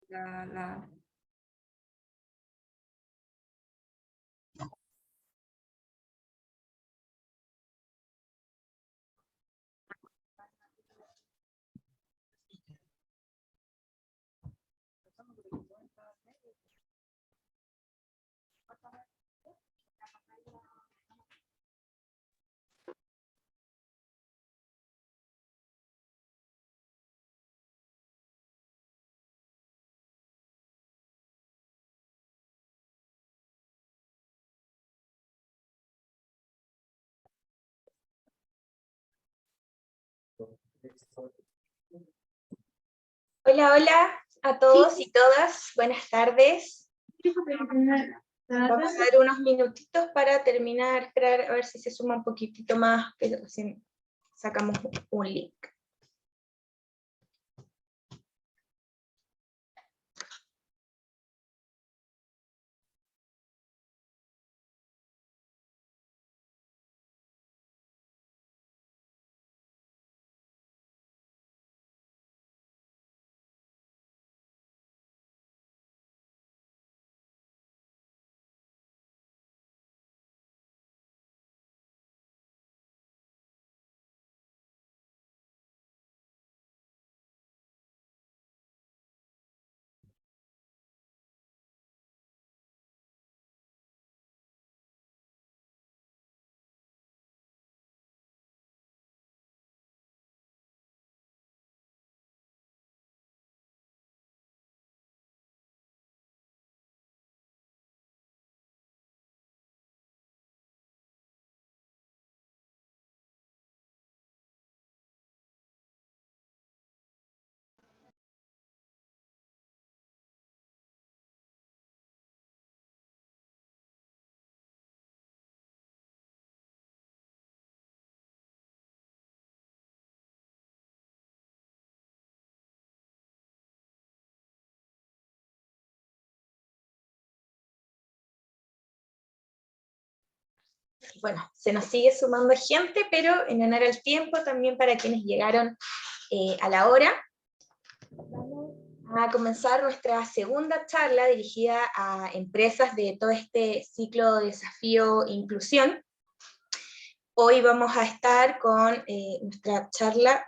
la... Hola, hola a todos y todas, buenas tardes. Vamos a dar unos minutitos para terminar, esperar a ver si se suma un poquitito más, que recién sacamos un link. Bueno, se nos sigue sumando gente, pero en honor al tiempo, también para quienes llegaron a la hora, vamos a comenzar nuestra segunda charla dirigida a empresas de todo este ciclo de desafío e inclusión. Hoy vamos a estar con nuestra charla,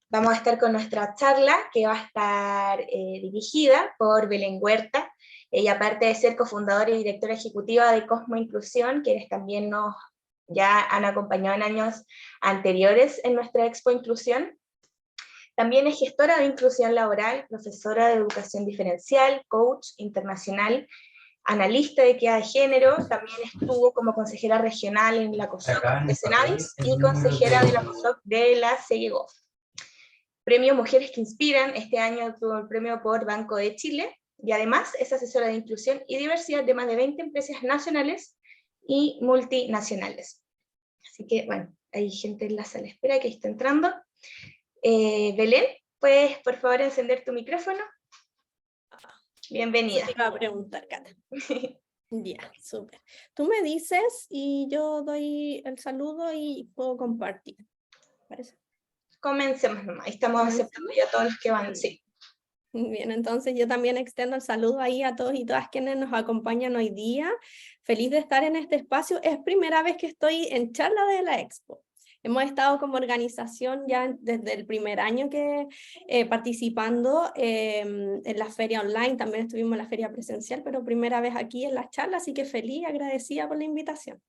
vamos a estar con nuestra charla que va a estar dirigida por Belén Huerta. Ella, aparte de ser cofundadora y directora ejecutiva de Cosmo Inclusión, quienes también nos ya han acompañado en años anteriores en nuestra Expo Inclusión, también es gestora de inclusión laboral, profesora de educación diferencial, coach internacional, analista de equidad de género, también estuvo como consejera regional en la COSOC de Cenavis y consejera de la COSOC de la CEGEGOF. Premio Mujeres que Inspiran, este año obtuvo el premio por Banco de Chile, y además es asesora de inclusión y diversidad de más de 20 empresas nacionales y multinacionales. Así que, bueno, hay gente en la sala de espera que está entrando. Belén, ¿puedes por favor encender tu micrófono? Bienvenida. Te iba a preguntar, Cata. Ya, súper. Tú me dices y yo doy el saludo y puedo compartir. ¿Parece? Comencemos nomás, estamos aceptando ya todos los que van, sí. Bien, entonces yo también extiendo el saludo ahí a todos y todas quienes nos acompañan hoy día. Feliz de estar en este espacio. Es primera vez que estoy en charla de la Expo. Hemos estado como organización ya desde el primer año que participando en la feria online, también estuvimos en la feria presencial, pero primera vez aquí en las charlas, así que feliz, agradecida por la invitación.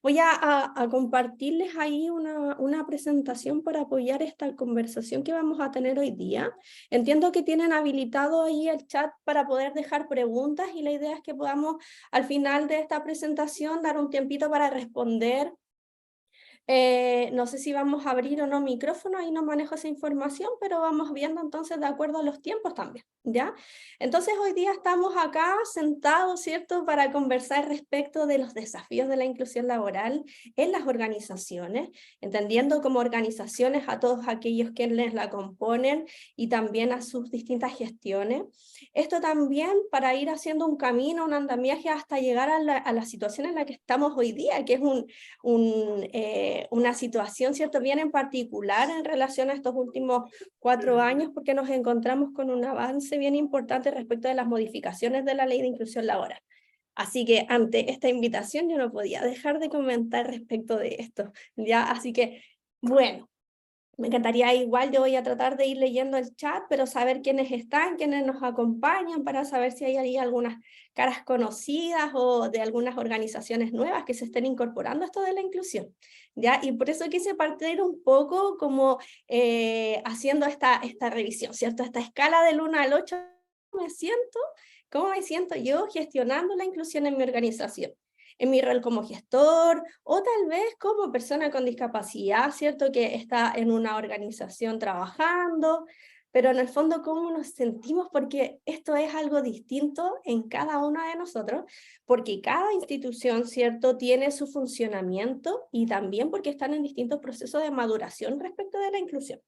Voy a compartirles ahí una presentación para apoyar esta conversación que vamos a tener hoy día. Entiendo que tienen habilitado ahí el chat para poder dejar preguntas y la idea es que podamos al final de esta presentación dar un tiempito para responder. No sé si vamos a abrir o no micrófono, ahí no manejo esa información, pero vamos viendo entonces de acuerdo a los tiempos también, ¿ya? Entonces hoy día estamos acá sentados, ¿cierto?, para conversar respecto de los desafíos de la inclusión laboral en las organizaciones, entendiendo como organizaciones a todos aquellos quienes la componen y también a sus distintas gestiones. Esto también para ir haciendo un camino, un andamiaje hasta llegar a la situación en la que estamos hoy día, que es una situación, ¿cierto?, bien en particular en relación a estos últimos 4 años, porque nos encontramos con un avance bien importante respecto de las modificaciones de la Ley de Inclusión Laboral. Así que ante esta invitación yo no podía dejar de comentar respecto de esto, ¿ya? Así que, bueno, me encantaría igual, yo voy a tratar de ir leyendo el chat, pero saber quiénes están, quiénes nos acompañan, para saber si hay ahí algunas caras conocidas o de algunas organizaciones nuevas que se estén incorporando a esto de la inclusión, ¿ya? Y por eso quise partir un poco como haciendo esta revisión, ¿cierto? Esta escala del 1 al 8, ¿cómo me siento yo gestionando la inclusión en mi organización? En mi rol como gestor o tal vez como persona con discapacidad, ¿cierto? Que está en una organización trabajando, pero en el fondo cómo nos sentimos, porque esto es algo distinto en cada uno de nosotros, porque cada institución, ¿cierto?, tiene su funcionamiento y también porque están en distintos procesos de maduración respecto de la inclusión.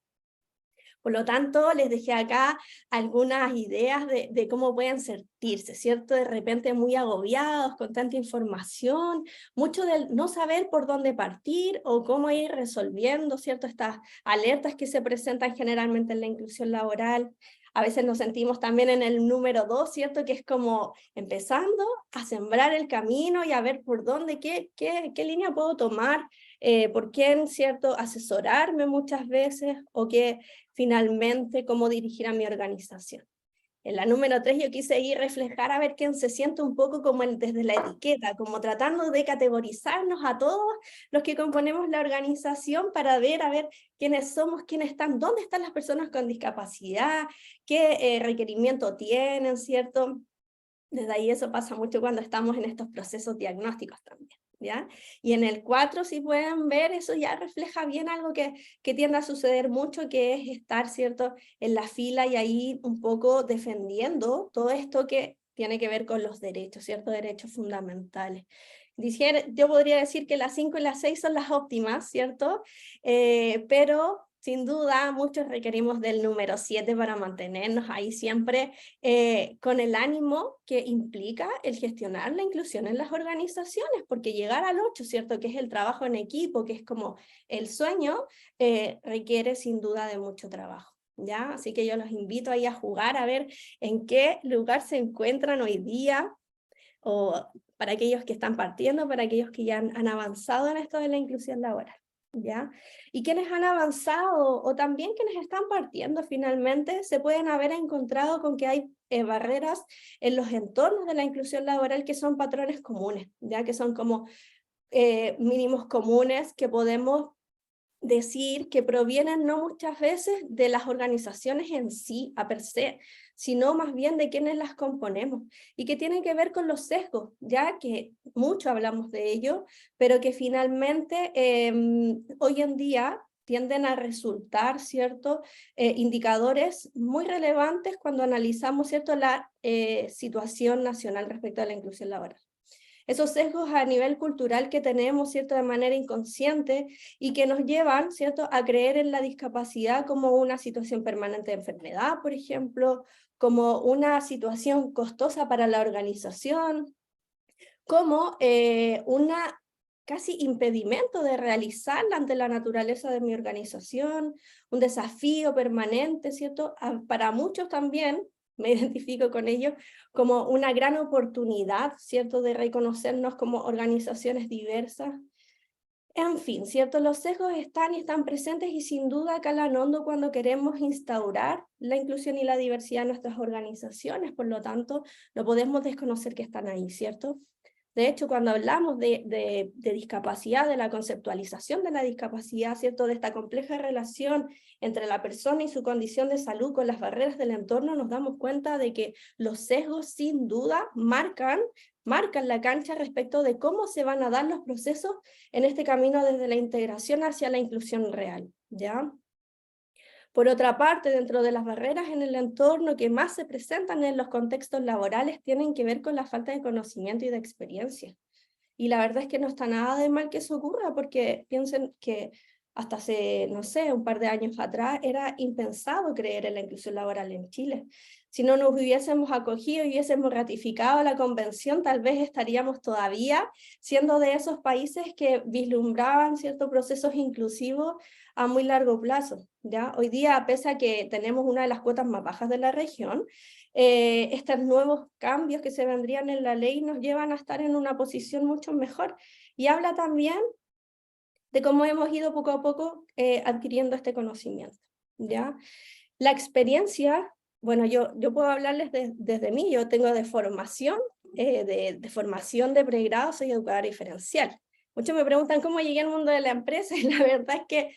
Por lo tanto, les dejé acá algunas ideas de cómo pueden sentirse, ¿cierto? De repente muy agobiados con tanta información, mucho del no saber por dónde partir o cómo ir resolviendo, ¿cierto? Estas alertas que se presentan generalmente en la inclusión laboral. A veces nos sentimos también en el número 2, ¿cierto? Que es como empezando a sembrar el camino y a ver por dónde, qué línea puedo tomar, por quién, ¿cierto? Asesorarme muchas veces o qué finalmente cómo dirigir a mi organización. En la número 3 yo quise ir reflejar a ver quién se siente un poco como desde la etiqueta, como tratando de categorizarnos a todos los que componemos la organización para ver a ver quiénes somos, quiénes están, dónde están las personas con discapacidad, qué requerimiento tienen, ¿cierto? Desde ahí eso pasa mucho cuando estamos en estos procesos diagnósticos también, ¿ya? Y en el 4, si pueden ver, eso ya refleja bien algo que tiende a suceder mucho, que es estar, ¿cierto?, en la fila y ahí un poco defendiendo todo esto que tiene que ver con los derechos, ¿cierto?, derechos fundamentales. Yo podría decir que las 5 y las 6 son las óptimas, ¿cierto? Pero sin duda muchos requerimos del número 7 para mantenernos ahí siempre con el ánimo que implica el gestionar la inclusión en las organizaciones, porque llegar al 8, ¿cierto?, que es el trabajo en equipo, que es como el sueño, requiere sin duda de mucho trabajo, ¿ya? Así que yo los invito ahí a jugar, a ver en qué lugar se encuentran hoy día, o para aquellos que están partiendo, para aquellos que ya han avanzado en esto de la inclusión laboral, ¿ya? Y quienes han avanzado o también quienes están partiendo finalmente se pueden haber encontrado con que hay barreras en los entornos de la inclusión laboral que son patrones comunes, ya que son como mínimos comunes que podemos decir que provienen no muchas veces de las organizaciones en sí, a per se, sino más bien de quienes las componemos, y que tienen que ver con los sesgos, ya que mucho hablamos de ello, pero que finalmente hoy en día tienden a resultar, ¿cierto?, indicadores muy relevantes cuando analizamos, ¿cierto?, la situación nacional respecto a la inclusión laboral. Esos sesgos a nivel cultural que tenemos, ¿cierto?, de manera inconsciente y que nos llevan, ¿cierto?, a creer en la discapacidad como una situación permanente de enfermedad, por ejemplo, como una situación costosa para la organización, como una casi impedimento de realizarla ante la naturaleza de mi organización, un desafío permanente, ¿cierto? Para muchos también, me identifico con ellos, como una gran oportunidad, ¿cierto?, de reconocernos como organizaciones diversas. En fin, ¿cierto? Los sesgos están y están presentes y sin duda calan hondo cuando queremos instaurar la inclusión y la diversidad en nuestras organizaciones, por lo tanto, no podemos desconocer que están ahí, ¿cierto? De hecho, cuando hablamos de discapacidad, de la conceptualización de la discapacidad, ¿cierto?, de esta compleja relación entre la persona y su condición de salud con las barreras del entorno, nos damos cuenta de que los sesgos sin duda marcan la cancha respecto de cómo se van a dar los procesos en este camino desde la integración hacia la inclusión real, ¿ya? Por otra parte, dentro de las barreras en el entorno que más se presentan en los contextos laborales tienen que ver con la falta de conocimiento y de experiencia. Y la verdad es que no está nada de mal que eso ocurra, porque piensen que hasta hace, no sé, un par de años atrás, era impensado creer en la inclusión laboral en Chile. Si no nos hubiésemos acogido y hubiésemos ratificado la convención, tal vez estaríamos todavía siendo de esos países que vislumbraban ciertos procesos inclusivos a muy largo plazo, ¿ya? Hoy día, pese a que tenemos una de las cuotas más bajas de la región, estos nuevos cambios que se vendrían en la ley nos llevan a estar en una posición mucho mejor. Y habla también de cómo hemos ido poco a poco adquiriendo este conocimiento, ¿ya? La experiencia, bueno, yo puedo hablarles desde mí, yo tengo de formación, de formación de pregrado, soy educadora diferencial. Muchos me preguntan cómo llegué al mundo de la empresa, y la verdad es que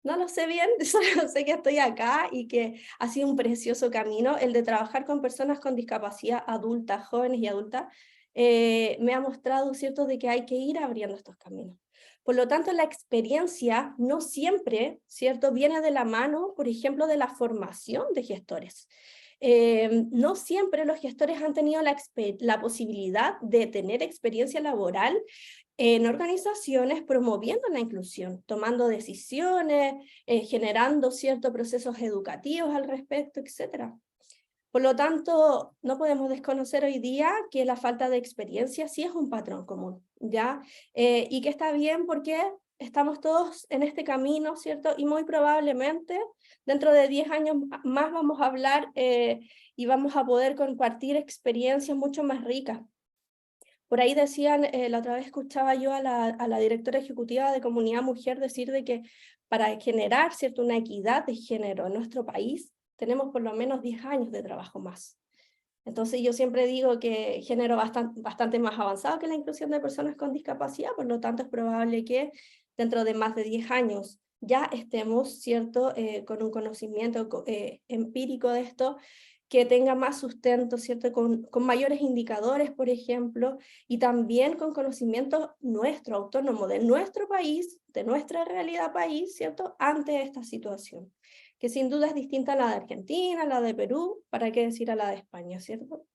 no lo sé bien, solo sé que estoy acá y que ha sido un precioso camino el de trabajar con personas con discapacidad adultas, jóvenes y adultas, me ha mostrado, ¿cierto?, de que hay que ir abriendo estos caminos. Por lo tanto, la experiencia no siempre, ¿cierto?, viene de la mano, por ejemplo, de la formación de gestores. No siempre los gestores han tenido la posibilidad de tener experiencia laboral en organizaciones promoviendo la inclusión, tomando decisiones, generando ciertos procesos educativos al respecto, etc. Por lo tanto, no podemos desconocer hoy día que la falta de experiencia sí es un patrón común, ¿ya? Y que está bien porque estamos todos en este camino, ¿cierto? Y muy probablemente dentro de 10 años más vamos a hablar y vamos a poder compartir experiencias mucho más ricas. Por ahí decían, la otra vez escuchaba yo a la directora ejecutiva de Comunidad Mujer decir de que para generar, ¿cierto?, una equidad de género en nuestro país, tenemos por lo menos 10 años de trabajo más. Entonces yo siempre digo que género bastante más avanzado que la inclusión de personas con discapacidad, por lo tanto es probable que dentro de más de 10 años ya estemos, ¿cierto?, con un conocimiento empírico de esto, que tenga más sustento, ¿cierto?, con mayores indicadores, por ejemplo, y también con conocimiento nuestro, autónomo, de nuestro país, de nuestra realidad país, ¿cierto?, ante esta situación, que sin duda es distinta a la de Argentina, a la de Perú, para qué decir a la de España, ¿cierto?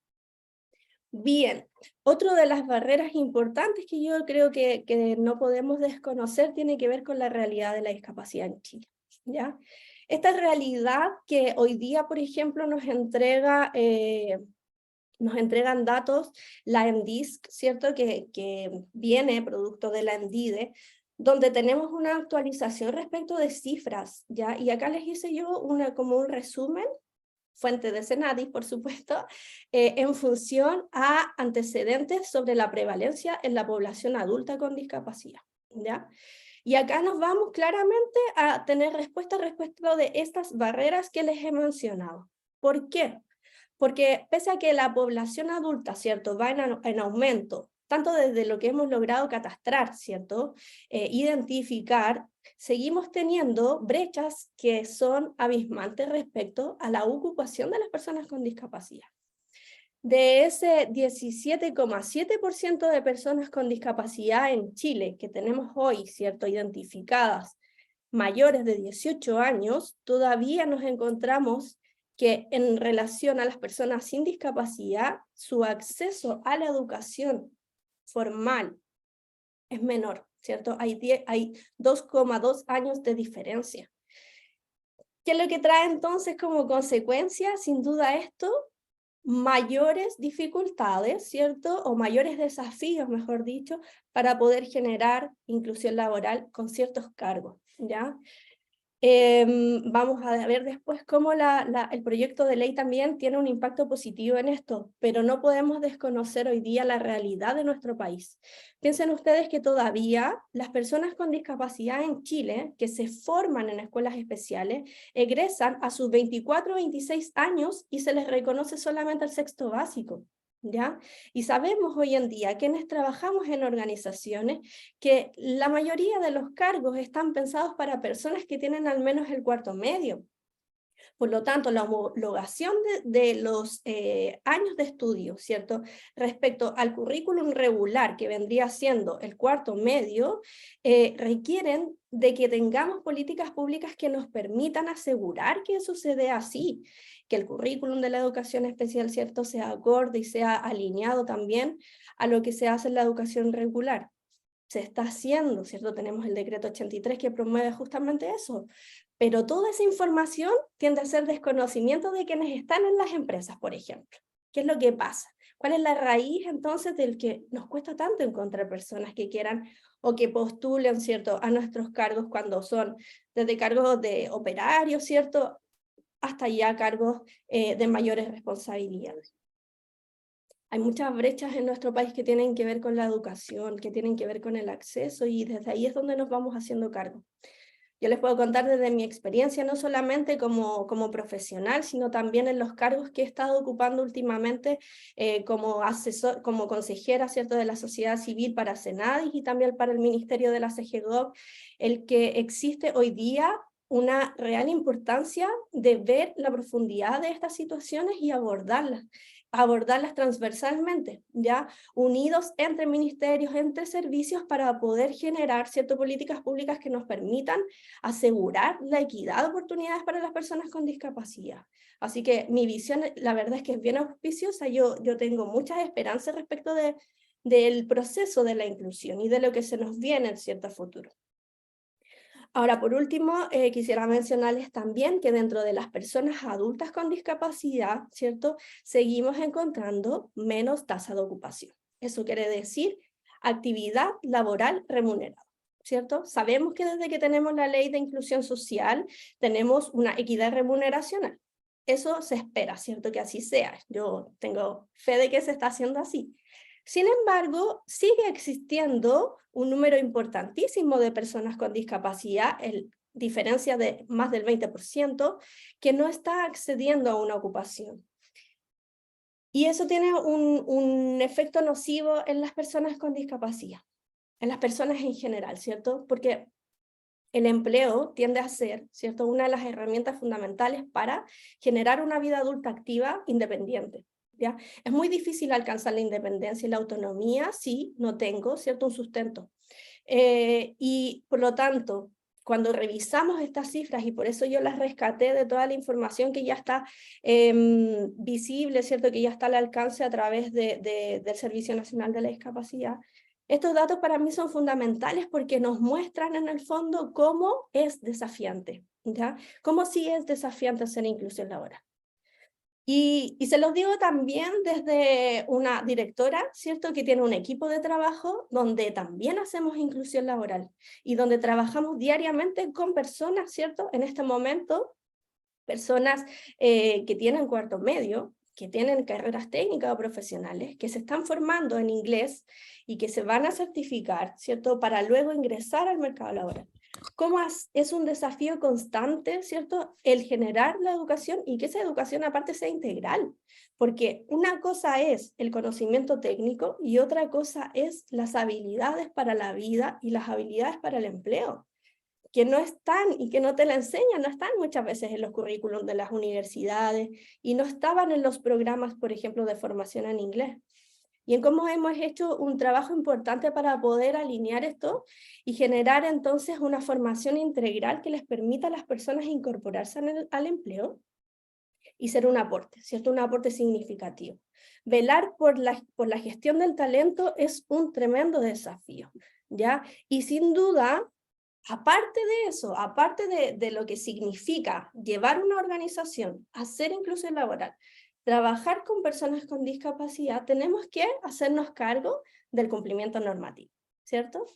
Bien, otra de las barreras importantes que yo creo que no podemos desconocer tiene que ver con la realidad de la discapacidad en Chile, ¿ya? Esta realidad que hoy día, por ejemplo, nos entregan datos la ENDISC, ¿cierto?, que viene producto de la ENDIDE, donde tenemos una actualización respecto de cifras, ¿ya? Y acá les hice yo como un resumen, fuente de Senadis, por supuesto, en función a antecedentes sobre la prevalencia en la población adulta con discapacidad, ¿ya? Y acá nos vamos claramente a tener respuestas respecto de estas barreras que les he mencionado. ¿Por qué? Porque pese a que la población adulta, ¿cierto?, va en aumento, tanto desde lo que hemos logrado catastrar, ¿cierto?, identificar, seguimos teniendo brechas que son abismantes respecto a la ocupación de las personas con discapacidad. De ese 17,7% de personas con discapacidad en Chile que tenemos hoy, ¿cierto?, identificadas, mayores de 18 años, todavía nos encontramos que en relación a las personas sin discapacidad, su acceso a la educación formal es menor, ¿cierto? Hay 2,2 años de diferencia. ¿Qué es lo que trae entonces como consecuencia? Sin duda esto, mayores dificultades, ¿cierto? O mayores desafíos, mejor dicho, para poder generar inclusión laboral con ciertos cargos, ¿ya? Vamos a ver después cómo el proyecto de ley también tiene un impacto positivo en esto, pero no podemos desconocer hoy día la realidad de nuestro país. Piensen ustedes que todavía las personas con discapacidad en Chile, que se forman en escuelas especiales, egresan a sus 24 o 26 años y se les reconoce solamente el sexto básico, ¿ya? Y sabemos hoy en día, quienes trabajamos en organizaciones, que la mayoría de los cargos están pensados para personas que tienen al menos el cuarto medio. Por lo tanto, la homologación de los años de estudio, ¿cierto?, respecto al currículum regular, que vendría siendo el cuarto medio, requieren de que tengamos políticas públicas que nos permitan asegurar que eso se dé así, que el currículum de la educación especial, ¿cierto?, sea acorde y sea alineado también a lo que se hace en la educación regular. se está haciendo, ¿cierto? Tenemos el decreto 83 que promueve justamente eso, pero toda esa información tiende a ser desconocimiento de quienes están en las empresas, por ejemplo. ¿Qué es lo que pasa? ¿Cuál es la raíz entonces del que nos cuesta tanto encontrar personas que quieran o que postulen, ¿cierto?, a nuestros cargos cuando son desde cargos de operarios, ¿cierto?, hasta ya cargos de mayores responsabilidades? Hay muchas brechas en nuestro país que tienen que ver con la educación, que tienen que ver con el acceso, y desde ahí es donde nos vamos haciendo cargo. Yo les puedo contar desde mi experiencia, no solamente como profesional, sino también en los cargos que he estado ocupando últimamente como asesor, como consejera, ¿cierto?, de la sociedad civil para Senadis y también para el Ministerio de la CGGOV, el que existe hoy día una real importancia de ver la profundidad de estas situaciones y abordarlas transversalmente, ¿ya? Unidos entre ministerios, entre servicios, para poder generar ciertas políticas públicas que nos permitan asegurar la equidad de oportunidades para las personas con discapacidad. Así que mi visión, la verdad es que es bien auspiciosa. Yo tengo muchas esperanzas respecto del proceso de la inclusión y de lo que se nos viene en cierto futuro. Ahora, por último, quisiera mencionarles también que dentro de las personas adultas con discapacidad, ¿cierto?, seguimos encontrando menos tasa de ocupación. Eso quiere decir actividad laboral remunerada, ¿cierto? Sabemos que desde que tenemos la ley de inclusión social, tenemos una equidad remuneracional. Eso se espera, ¿cierto?, que así sea. Yo tengo fe de que se está haciendo así. Sin embargo, sigue existiendo un número importantísimo de personas con discapacidad, diferencia de más del 20%, que no está accediendo a una ocupación. Y eso tiene un efecto nocivo en las personas con discapacidad, en las personas en general, ¿cierto? Porque el empleo tiende a ser, ¿cierto?, una de las herramientas fundamentales para generar una vida adulta activa, independiente, ¿ya? Es muy difícil alcanzar la independencia y la autonomía si no tengo, ¿cierto?, un sustento. Y por lo tanto, cuando revisamos estas cifras, y por eso yo las rescaté de toda la información que ya está visible, ¿cierto?, que ya está al alcance a través del Servicio Nacional de la Discapacidad, estos datos para mí son fundamentales porque nos muestran en el fondo cómo es desafiante, ¿ya? Cómo sí es desafiante hacer inclusión laboral. Y se los digo también desde una directora, ¿cierto?, que tiene un equipo de trabajo donde también hacemos inclusión laboral y donde trabajamos diariamente con personas, ¿cierto?, en este momento, personas que tienen cuarto medio, que tienen carreras técnicas o profesionales, que se están formando en inglés y que se van a certificar, ¿cierto?, para luego ingresar al mercado laboral. ¿Cómo es un desafío constante, ¿cierto?, el generar la educación y que esa educación aparte sea integral? Porque una cosa es el conocimiento técnico y otra cosa es las habilidades para la vida y las habilidades para el empleo, que no están y que no te la enseñan, no están muchas veces en los currículums de las universidades y no estaban en los programas, por ejemplo, de formación en inglés. Y en cómo hemos hecho un trabajo importante para poder alinear esto y generar entonces una formación integral que les permita a las personas incorporarse al empleo y ser un aporte, ¿cierto? Un aporte significativo. Velar por la gestión del talento es un tremendo desafío, ¿ya? Y sin duda, aparte de eso, aparte de lo que significa llevar una organización, hacer inclusión laboral, trabajar con personas con discapacidad, tenemos que hacernos cargo del cumplimiento normativo, ¿cierto?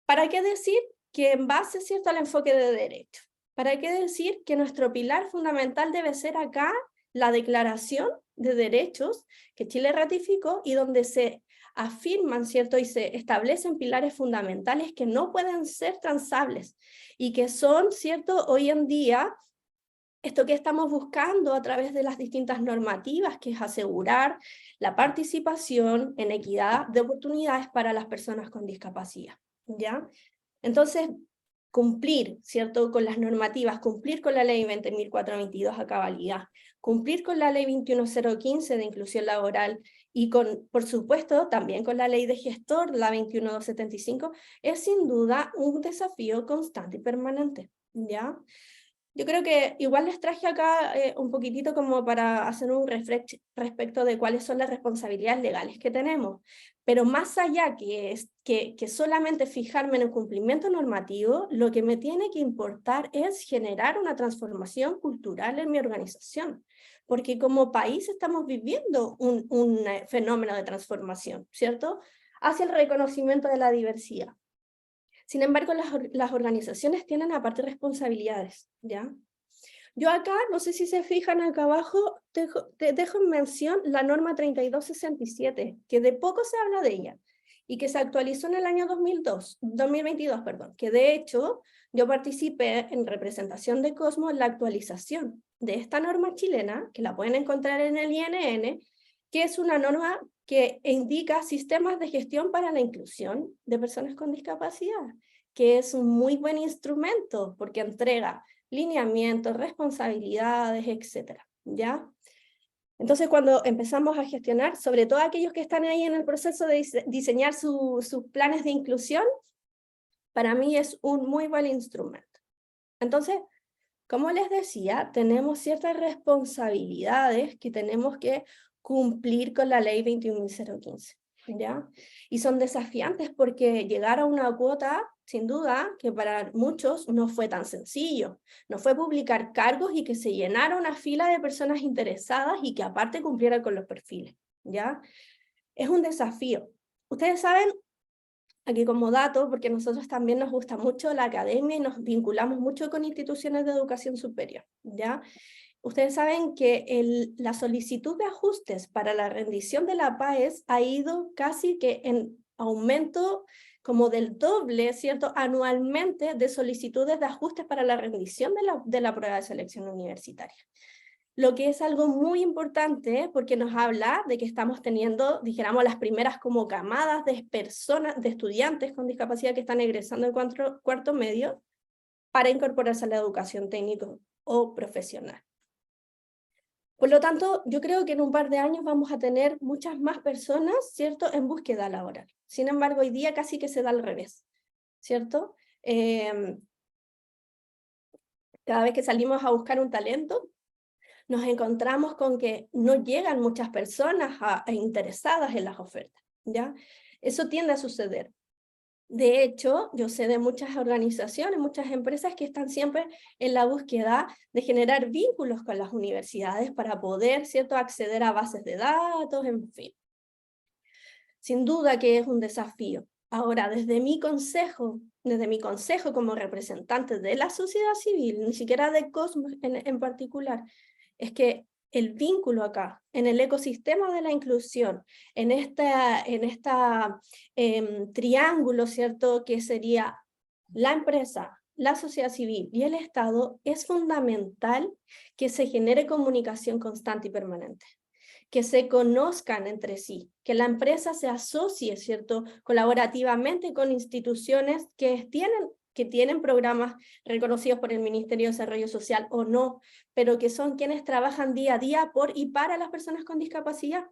¿Para qué decir que en base, ¿cierto?, al enfoque de derecho? ¿Para qué decir que nuestro pilar fundamental debe ser acá la Declaración de Derechos que Chile ratificó y donde se afirman, ¿cierto?, y se establecen pilares fundamentales que no pueden ser transables y que son, ¿cierto?, hoy en día esto que estamos buscando a través de las distintas normativas, que es asegurar la participación en equidad de oportunidades para las personas con discapacidad, ¿ya? Entonces, cumplir, ¿cierto?, con las normativas, cumplir con la ley 20.422 a cabalidad, cumplir con la ley 21.015 de inclusión laboral y por supuesto, también con la ley de gestor, la 21.275, es sin duda un desafío constante y permanente, ¿ya? Yo creo que igual les traje acá un poquitito como para hacer un refresh respecto de cuáles son las responsabilidades legales que tenemos, Pero más allá que solamente fijarme en el cumplimiento normativo, lo que me tiene que importar es generar una transformación cultural en mi organización, porque como país estamos viviendo un fenómeno de transformación, ¿cierto? Hacia el reconocimiento de la diversidad. Sin embargo, las organizaciones tienen aparte responsabilidades, ¿ya? Yo acá, no sé si se fijan acá abajo, dejo en mención la norma 3267, que de poco se habla de ella, y que se actualizó en el año 2022, perdón, que de hecho yo participé en representación de Cosmo en la actualización de esta norma chilena, que la pueden encontrar en el INN, que es una norma que indica sistemas de gestión para la inclusión de personas con discapacidad, que es un muy buen instrumento porque entrega lineamientos, responsabilidades, etcétera, ¿ya? Entonces, cuando empezamos a gestionar, sobre todo aquellos que están ahí en el proceso de diseñar sus planes de inclusión, para mí es un muy buen instrumento. Entonces, como les decía, tenemos ciertas responsabilidades que tenemos que cumplir con la ley 21.015, ¿ya? Y son desafiantes porque llegar a una cuota, sin duda, que para muchos no fue tan sencillo. No fue publicar cargos y que se llenara una fila de personas interesadas y que aparte cumpliera con los perfiles, ¿ya? Es un desafío. Ustedes saben, aquí como dato, porque a nosotros también nos gusta mucho la academia y nos vinculamos mucho con instituciones de educación superior, ¿ya? Ustedes saben que la solicitud de ajustes para la rendición de la PAES ha ido casi que en aumento como del doble, ¿cierto? Anualmente de solicitudes de ajustes para la rendición de la prueba de selección universitaria. Lo que es algo muy importante porque nos habla de que estamos teniendo, dijéramos, las primeras como camadas de personas, de estudiantes con discapacidad que están egresando en cuarto medio para incorporarse a la educación técnico o profesional. Por lo tanto, yo creo que en un par de años vamos a tener muchas más personas, ¿cierto?, en búsqueda laboral. Sin embargo, hoy día casi que se da al revés, ¿cierto? Cada vez que salimos a buscar un talento, nos encontramos con que no llegan muchas personas interesadas en las ofertas, ¿ya? Eso tiende a suceder. De hecho, yo sé de muchas organizaciones, muchas empresas que están siempre en la búsqueda de generar vínculos con las universidades para poder, ¿cierto?, acceder a bases de datos, en fin. Sin duda que es un desafío. Ahora, desde mi consejo como representante de la sociedad civil, ni siquiera de Cosmos en particular, es que el vínculo acá, en el ecosistema de la inclusión, en esta triángulo, ¿cierto?, que sería la empresa, la sociedad civil y el Estado, es fundamental que se genere comunicación constante y permanente, que se conozcan entre sí, que la empresa se asocie, ¿cierto?, colaborativamente con instituciones que tienen programas reconocidos por el Ministerio de Desarrollo Social o no, pero que son quienes trabajan día a día por y para las personas con discapacidad.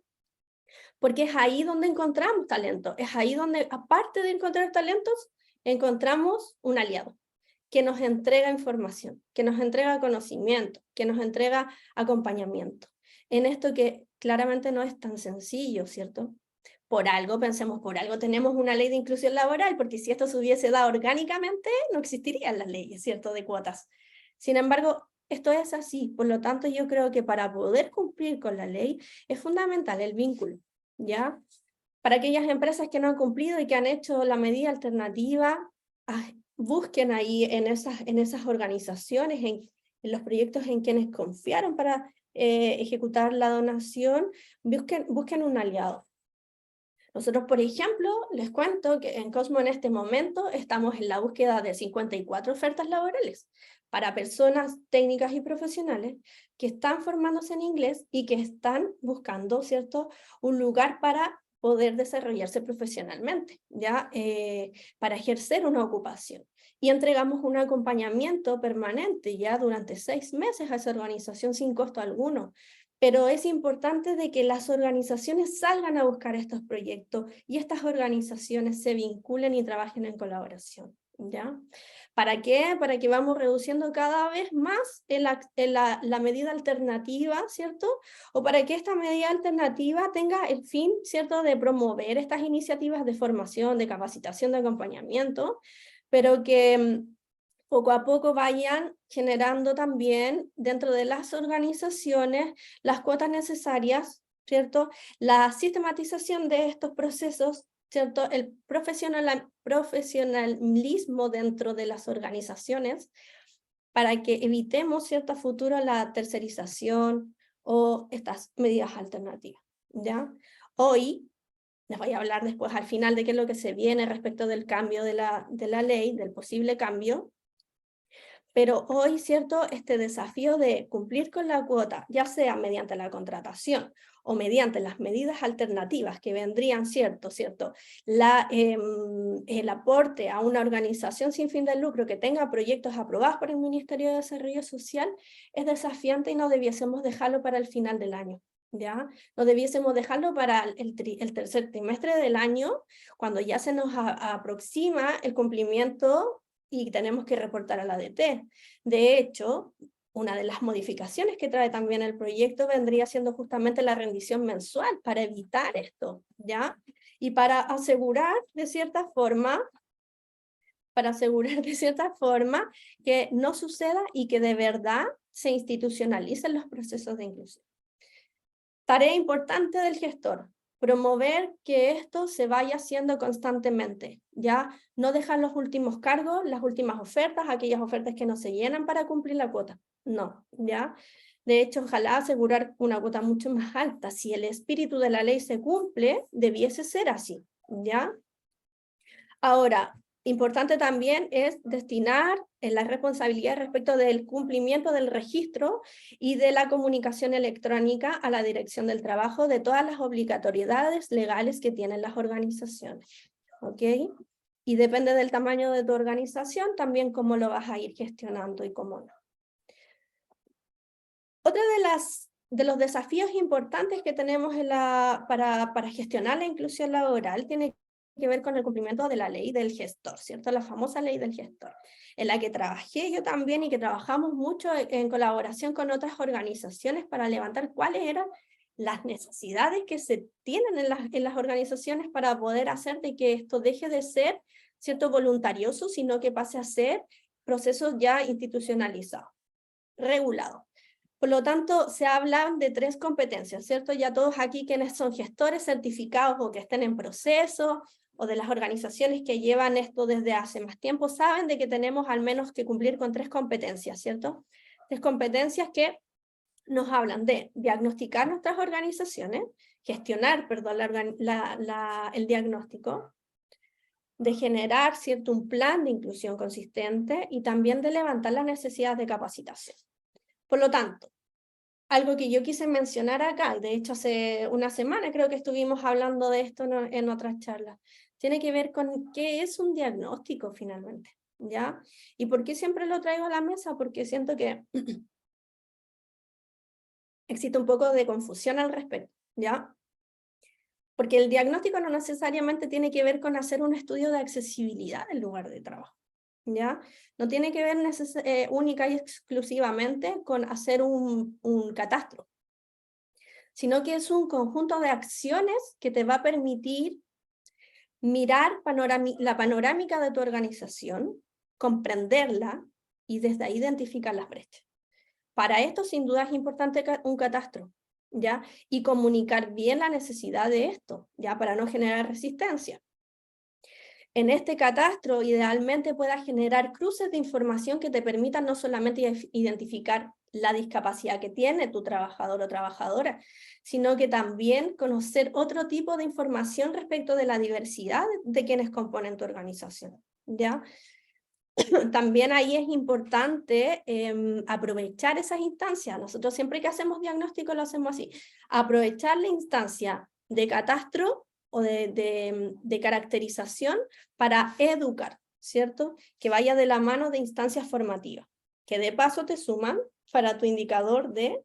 Porque es ahí donde encontramos talento, es ahí donde, aparte de encontrar talentos, encontramos un aliado que nos entrega información, que nos entrega conocimiento, que nos entrega acompañamiento. En esto que claramente no es tan sencillo, ¿cierto? Por algo, pensemos, por algo tenemos una ley de inclusión laboral, porque si esto se hubiese dado orgánicamente, no existirían las leyes, ¿cierto?, de cuotas. Sin embargo, esto es así, por lo tanto yo creo que para poder cumplir con la ley es fundamental el vínculo, ¿ya? Para aquellas empresas que no han cumplido y que han hecho la medida alternativa, busquen ahí en esas organizaciones, en los proyectos en quienes confiaron para ejecutar la donación, busquen un aliado. Nosotros, por ejemplo, les cuento que en Cosmo en este momento estamos en la búsqueda de 54 ofertas laborales para personas técnicas y profesionales que están formándose en inglés y que están buscando, ¿cierto?, un lugar para poder desarrollarse profesionalmente, ¿ya? Para ejercer una ocupación. Y entregamos un acompañamiento permanente ya durante 6 meses a esa organización sin costo alguno. Pero es importante de que las organizaciones salgan a buscar estos proyectos y estas organizaciones se vinculen y trabajen en colaboración. ¿Ya? ¿Para qué? Para que vamos reduciendo cada vez más la medida alternativa, ¿cierto? O para que esta medida alternativa tenga el fin, ¿cierto?, de promover estas iniciativas de formación, de capacitación, de acompañamiento, pero que poco a poco vayan generando también dentro de las organizaciones las cuotas necesarias, ¿cierto? La sistematización de estos procesos, ¿cierto? El profesionalismo dentro de las organizaciones para que evitemos, ¿cierto?, a futuro la tercerización o estas medidas alternativas, ¿ya? Hoy les voy a hablar después al final de qué es lo que se viene respecto del cambio de la ley, del posible cambio. Pero hoy, ¿cierto?, este desafío de cumplir con la cuota, ya sea mediante la contratación o mediante las medidas alternativas que vendrían, ¿cierto? El aporte a una organización sin fin de lucro que tenga proyectos aprobados por el Ministerio de Desarrollo Social, es desafiante y no debiésemos dejarlo para el final del año, ¿ya? No debiésemos dejarlo para el tercer trimestre del año, cuando ya se nos aproxima el cumplimiento y tenemos que reportar a la ADT. De hecho, una de las modificaciones que trae también el proyecto vendría siendo justamente la rendición mensual para evitar esto, ¿ya? Y para asegurar de cierta forma que no suceda y que de verdad se institucionalicen los procesos de inclusión. Tarea importante del gestor: promover que esto se vaya haciendo constantemente, ya no dejar los últimos cargos, las últimas ofertas, aquellas ofertas que no se llenan para cumplir la cuota, no, ya. De hecho, ojalá asegurar una cuota mucho más alta. Si el espíritu de la ley se cumple, debiese ser así, ya. Ahora, importante también es destinar la responsabilidad respecto del cumplimiento del registro y de la comunicación electrónica a la Dirección del Trabajo de todas las obligatoriedades legales que tienen las organizaciones, ¿ok? Y depende del tamaño de tu organización también cómo lo vas a ir gestionando y cómo no. Otra de los desafíos importantes que tenemos para gestionar la inclusión laboral tiene que ver con el cumplimiento de la ley del gestor, ¿cierto? La famosa ley del gestor, en la que trabajé yo también y que trabajamos mucho en colaboración con otras organizaciones para levantar cuáles eran las necesidades que se tienen en las organizaciones para poder hacer de que esto deje de ser, ¿cierto?, voluntarioso, sino que pase a ser procesos ya institucionalizados, regulados. Por lo tanto, se hablan de 3 competencias, ¿cierto? Ya todos aquí quienes son gestores certificados o que estén en proceso, o de las organizaciones que llevan esto desde hace más tiempo, saben de que tenemos al menos que cumplir con 3 competencias, ¿cierto? 3 competencias que nos hablan de diagnosticar nuestras organizaciones, gestionar, perdón, el diagnóstico, de generar, ¿cierto?, un plan de inclusión consistente y también de levantar las necesidades de capacitación. Por lo tanto, algo que yo quise mencionar acá, de hecho hace una semana creo que estuvimos hablando de esto en otras charlas, tiene que ver con qué es un diagnóstico finalmente, ¿ya? ¿Y por qué siempre lo traigo a la mesa? Porque siento que existe un poco de confusión al respecto, ¿ya? Porque el diagnóstico no necesariamente tiene que ver con hacer un estudio de accesibilidad del lugar de trabajo, ¿ya? No tiene que ver única y exclusivamente con hacer un catastro, sino que es un conjunto de acciones que te va a permitir mirar la panorámica de tu organización, comprenderla y desde ahí identificar las brechas. Para esto, sin duda, es importante un catastro, ¿ya? Y comunicar bien la necesidad de esto, ¿ya? Para no generar resistencia. En este catastro, idealmente puedas generar cruces de información que te permitan no solamente identificar la discapacidad que tiene tu trabajador o trabajadora, sino que también conocer otro tipo de información respecto de la diversidad de quienes componen tu organización, ¿ya? También ahí es importante aprovechar esas instancias. Nosotros siempre que hacemos diagnóstico lo hacemos así. Aprovechar la instancia de catastro o de caracterización para educar, ¿cierto? Que vaya de la mano de instancias formativas, que de paso te suman para tu indicador de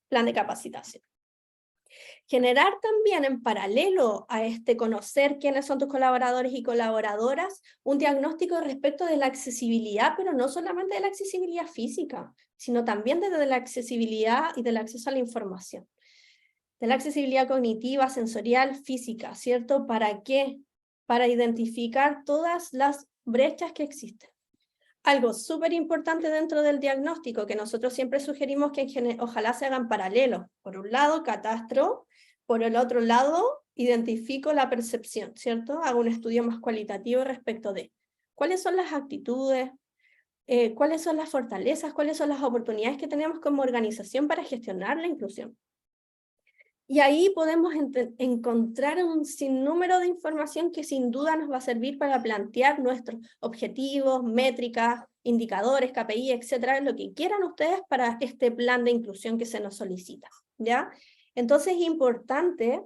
plan de capacitación. Generar también en paralelo a este conocer quiénes son tus colaboradores y colaboradoras, un diagnóstico respecto de la accesibilidad, pero no solamente de la accesibilidad física, sino también desde la accesibilidad y del acceso a la información. De la accesibilidad cognitiva, sensorial, física, ¿cierto? ¿Para qué? Para identificar todas las brechas que existen. Algo súper importante dentro del diagnóstico que nosotros siempre sugerimos que ojalá se hagan paralelos. Por un lado, catastro, por el otro lado, identifico la percepción, ¿cierto? Hago un estudio más cualitativo respecto de cuáles son las actitudes, cuáles son las fortalezas, cuáles son las oportunidades que tenemos como organización para gestionar la inclusión. Y ahí podemos encontrar un sinnúmero de información que sin duda nos va a servir para plantear nuestros objetivos, métricas, indicadores, KPI, etcétera, lo que quieran ustedes para este plan de inclusión que se nos solicita, ¿ya? Entonces es importante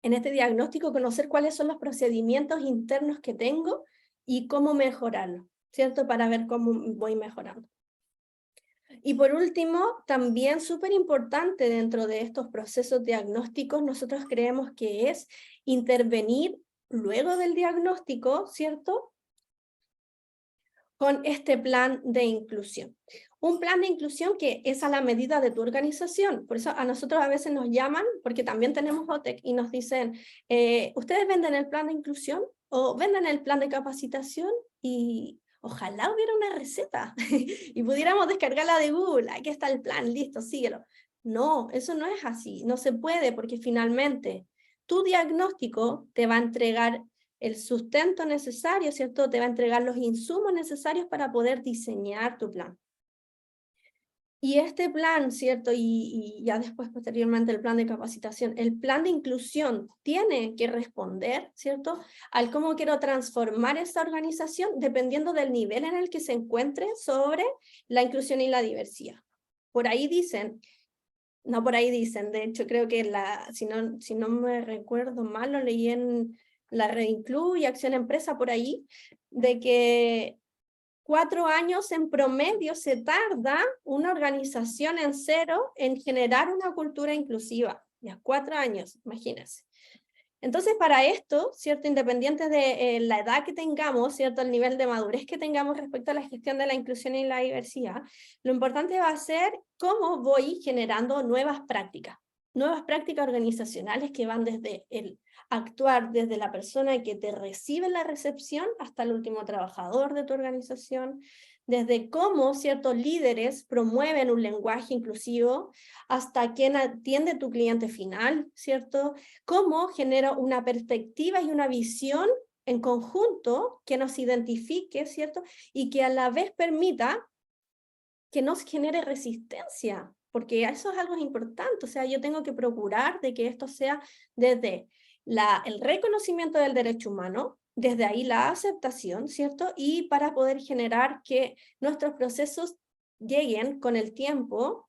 en este diagnóstico conocer cuáles son los procedimientos internos que tengo y cómo mejorarlos, ¿cierto? Para ver cómo voy mejorando. Y por último, también súper importante dentro de estos procesos diagnósticos, nosotros creemos que es intervenir luego del diagnóstico, ¿cierto? Con este plan de inclusión. Un plan de inclusión que es a la medida de tu organización. Por eso a nosotros a veces nos llaman, porque también tenemos OTEC, y nos dicen, ¿ustedes venden el plan de inclusión? ¿O venden el plan de capacitación? Y ojalá hubiera una receta y pudiéramos descargarla de Google. Aquí está el plan, listo, síguelo. No, eso no es así. No se puede porque finalmente tu diagnóstico te va a entregar el sustento necesario, ¿cierto? Te va a entregar los insumos necesarios para poder diseñar tu plan. Y este plan, ¿cierto? Y ya después, posteriormente, el plan de capacitación, el plan de inclusión tiene que responder, ¿cierto? Al cómo quiero transformar esta organización dependiendo del nivel en el que se encuentre sobre la inclusión y la diversidad. Por ahí dicen, no por ahí dicen, de hecho creo que si no me recuerdo mal, lo leí en la Reinclu y Acción Empresa por ahí, de que 4 años en promedio se tarda una organización en cero en generar una cultura inclusiva. Ya 4 años, imagínense. Entonces, para esto, ¿cierto? Independiente de la edad que tengamos, ¿cierto? El nivel de madurez que tengamos respecto a la gestión de la inclusión y la diversidad, lo importante va a ser cómo voy generando nuevas prácticas organizacionales que van desde el actuar desde la persona que te recibe la recepción hasta el último trabajador de tu organización, desde cómo ciertos líderes promueven un lenguaje inclusivo hasta quien atiende tu cliente final, ¿cierto? Cómo genera una perspectiva y una visión en conjunto que nos identifique, ¿cierto? Y que a la vez permita que nos genere resistencia, porque eso es algo importante, o sea, yo tengo que procurar de que esto sea desde el reconocimiento del derecho humano, desde ahí la aceptación, ¿cierto? Y para poder generar que nuestros procesos lleguen con el tiempo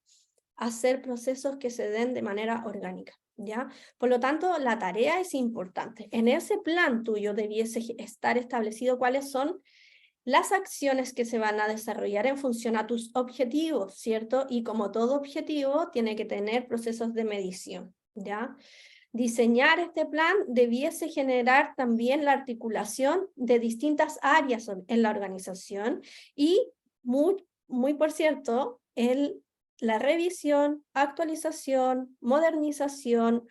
a ser procesos que se den de manera orgánica, ¿ya? Por lo tanto, la tarea es importante. En ese plan tuyo debiese estar establecido cuáles son las acciones que se van a desarrollar en función a tus objetivos, ¿cierto? Y como todo objetivo, tiene que tener procesos de medición, ¿ya? Diseñar este plan debiese generar también la articulación de distintas áreas en la organización y, muy por cierto, la revisión, actualización, modernización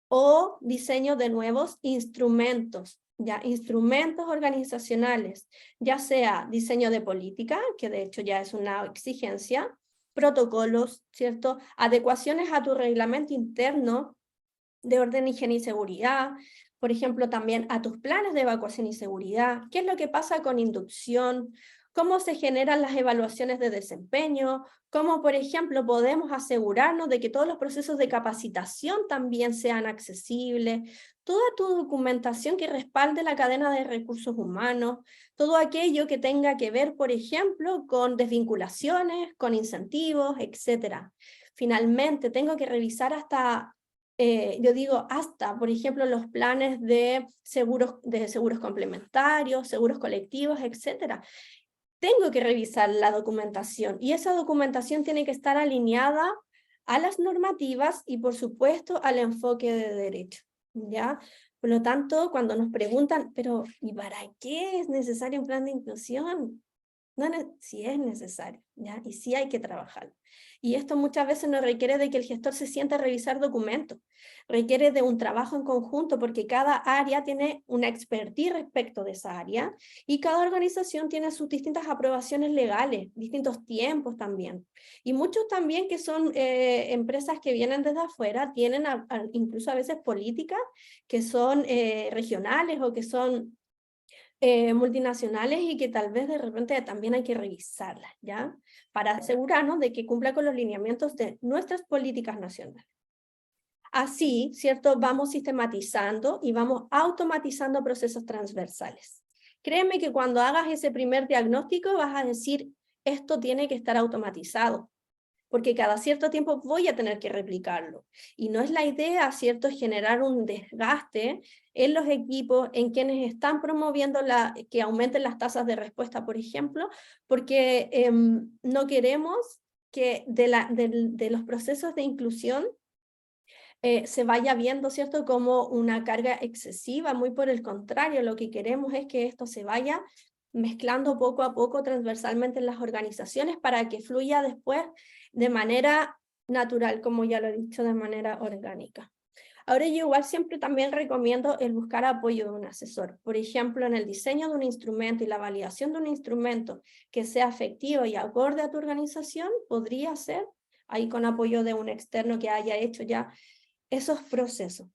o diseño de nuevos instrumentos, ya instrumentos organizacionales, ya sea diseño de política, que de hecho ya es una exigencia, protocolos, ¿cierto? Adecuaciones a tu reglamento interno de orden, higiene y seguridad, por ejemplo, también a tus planes de evacuación y seguridad, qué es lo que pasa con inducción, cómo se generan las evaluaciones de desempeño, cómo, por ejemplo, podemos asegurarnos de que todos los procesos de capacitación también sean accesibles, toda tu documentación que respalde la cadena de recursos humanos, todo aquello que tenga que ver, por ejemplo, con desvinculaciones, con incentivos, etc. Finalmente, tengo que revisar hasta yo digo hasta, por ejemplo, los planes de seguros complementarios, seguros colectivos, etcétera. Tengo que revisar la documentación y esa documentación tiene que estar alineada a las normativas y, por supuesto, al enfoque de derecho, ¿ya? Por lo tanto, cuando nos preguntan, pero ¿y para qué es necesario un plan de inclusión? No, sí es necesario, ¿ya? Y sí hay que trabajar. Y esto muchas veces no requiere de que el gestor se sienta a revisar documentos, requiere de un trabajo en conjunto porque cada área tiene una expertise respecto de esa área y cada organización tiene sus distintas aprobaciones legales, distintos tiempos también. Y muchos también que son empresas que vienen desde afuera, tienen incluso a veces políticas que son regionales o que son multinacionales y que tal vez de repente también hay que revisarlas, ¿ya? Para asegurarnos de que cumpla con los lineamientos de nuestras políticas nacionales. Así, ¿cierto? Vamos sistematizando y vamos automatizando procesos transversales. Créeme que cuando hagas ese primer diagnóstico vas a decir, esto tiene que estar automatizado, porque cada cierto tiempo voy a tener que replicarlo. Y no es la idea, ¿cierto?, generar un desgaste en los equipos, en quienes están promoviendo que aumenten las tasas de respuesta, por ejemplo, porque no queremos que de los procesos de inclusión se vaya viendo, ¿cierto?, como una carga excesiva. Muy por el contrario, lo que queremos es que esto se vaya mezclando poco a poco transversalmente en las organizaciones para que fluya después de manera natural, como ya lo he dicho, de manera orgánica. Ahora yo igual siempre también recomiendo el buscar apoyo de un asesor. Por ejemplo, en el diseño de un instrumento y la validación de un instrumento que sea efectivo y acorde a tu organización, podría ser ahí con apoyo de un externo que haya hecho ya esos procesos.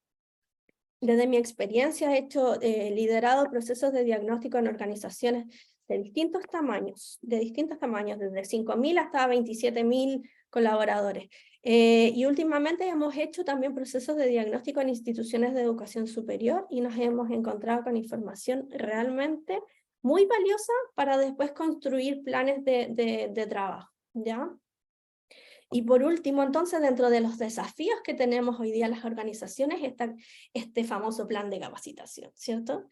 Desde mi experiencia he liderado procesos de diagnóstico en organizaciones de distintos tamaños, desde 5.000 hasta 27.000 colaboradores. Y últimamente hemos hecho también procesos de diagnóstico en instituciones de educación superior y nos hemos encontrado con información realmente muy valiosa para después construir planes de trabajo, ¿ya? Y por último, entonces, dentro de los desafíos que tenemos hoy día las organizaciones está este famoso plan de capacitación, ¿cierto?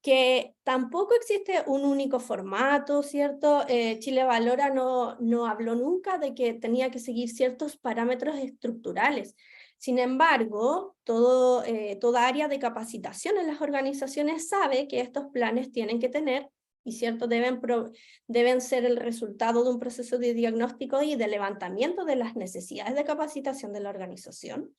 Que tampoco existe un único formato, ¿cierto? Chile Valora no habló nunca de que tenía que seguir ciertos parámetros estructurales. Sin embargo, toda área de capacitación en las organizaciones sabe que estos planes tienen que tener y cierto, deben ser el resultado de un proceso de diagnóstico y de levantamiento de las necesidades de capacitación de la organización.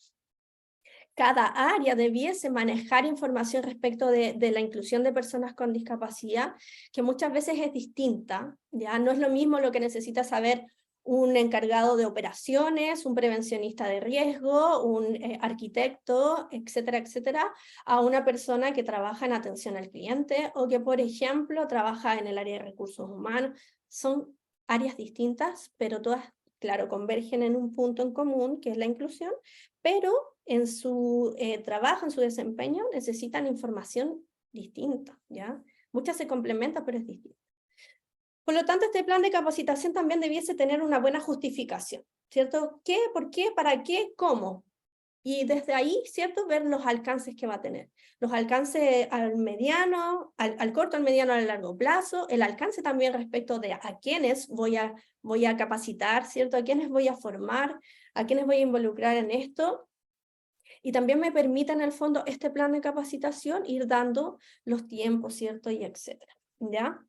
Cada área debiese manejar información respecto de la inclusión de personas con discapacidad, que muchas veces es distinta, ya no es lo mismo lo que necesita saber un encargado de operaciones, un prevencionista de riesgo, un arquitecto, etcétera, etcétera, a una persona que trabaja en atención al cliente o que, por ejemplo, trabaja en el área de recursos humanos. Son áreas distintas, pero todas, claro, convergen en un punto en común, que es la inclusión, pero en su trabajo, en su desempeño, necesitan información distinta, ¿ya? Muchas se complementan, pero es distinta. Por lo tanto, este plan de capacitación también debiese tener una buena justificación, ¿cierto? ¿Qué, por qué, para qué, cómo? Y desde ahí, ¿cierto?, ver los alcances que va a tener. Los alcances al mediano, al corto, al mediano, al largo plazo, el alcance también respecto de a quiénes voy a capacitar, ¿cierto?, a quiénes voy a formar, a quiénes voy a involucrar en esto. Y también me permite, en el fondo, este plan de capacitación ir dando los tiempos, ¿cierto?, y etcétera, ¿ya?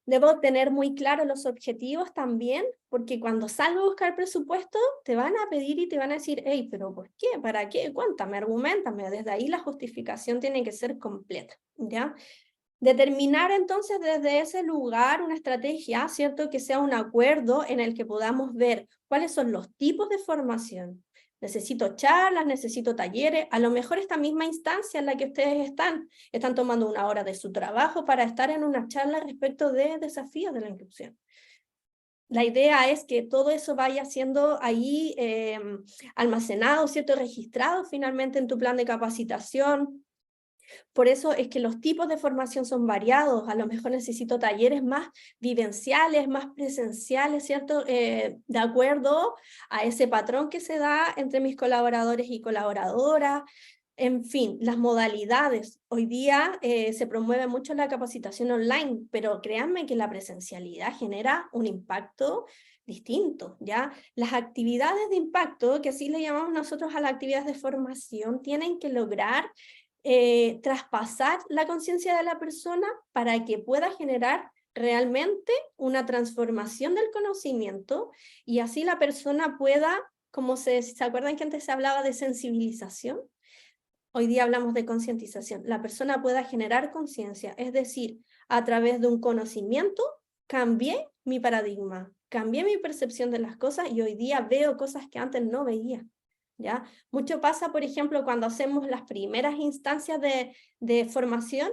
Debo tener muy claros los objetivos también, porque cuando salgo a buscar presupuesto, te van a pedir y te van a decir, hey, pero ¿por qué? ¿Para qué? Cuéntame, argumentame. Desde ahí la justificación tiene que ser completa, ¿ya? Determinar entonces desde ese lugar una estrategia, ¿cierto? Que sea un acuerdo en el que podamos ver cuáles son los tipos de formación. Necesito charlas, necesito talleres, a lo mejor esta misma instancia en la que ustedes están tomando una hora de su trabajo para estar en una charla respecto de desafíos de la inclusión. La idea es que todo eso vaya siendo ahí almacenado, ¿cierto? Registrado finalmente en tu plan de capacitación. Por eso es que los tipos de formación son variados. A lo mejor necesito talleres más vivenciales, más presenciales, ¿cierto? De acuerdo a ese patrón que se da entre mis colaboradores y colaboradoras. En fin, las modalidades. Hoy día se promueve mucho la capacitación online, pero créanme que la presencialidad genera un impacto distinto, ¿ya? Las actividades de impacto, que así le llamamos nosotros a las actividades de formación, tienen que lograr traspasar la conciencia de la persona para que pueda generar realmente una transformación del conocimiento y así la persona pueda, como ¿se acuerdan que antes se hablaba de sensibilización? Hoy día hablamos de concientización. La persona pueda generar conciencia, es decir, a través de un conocimiento, cambié mi paradigma, cambié mi percepción de las cosas y hoy día veo cosas que antes no veía. ¿Ya? Mucho pasa, por ejemplo, cuando hacemos las primeras instancias de formación,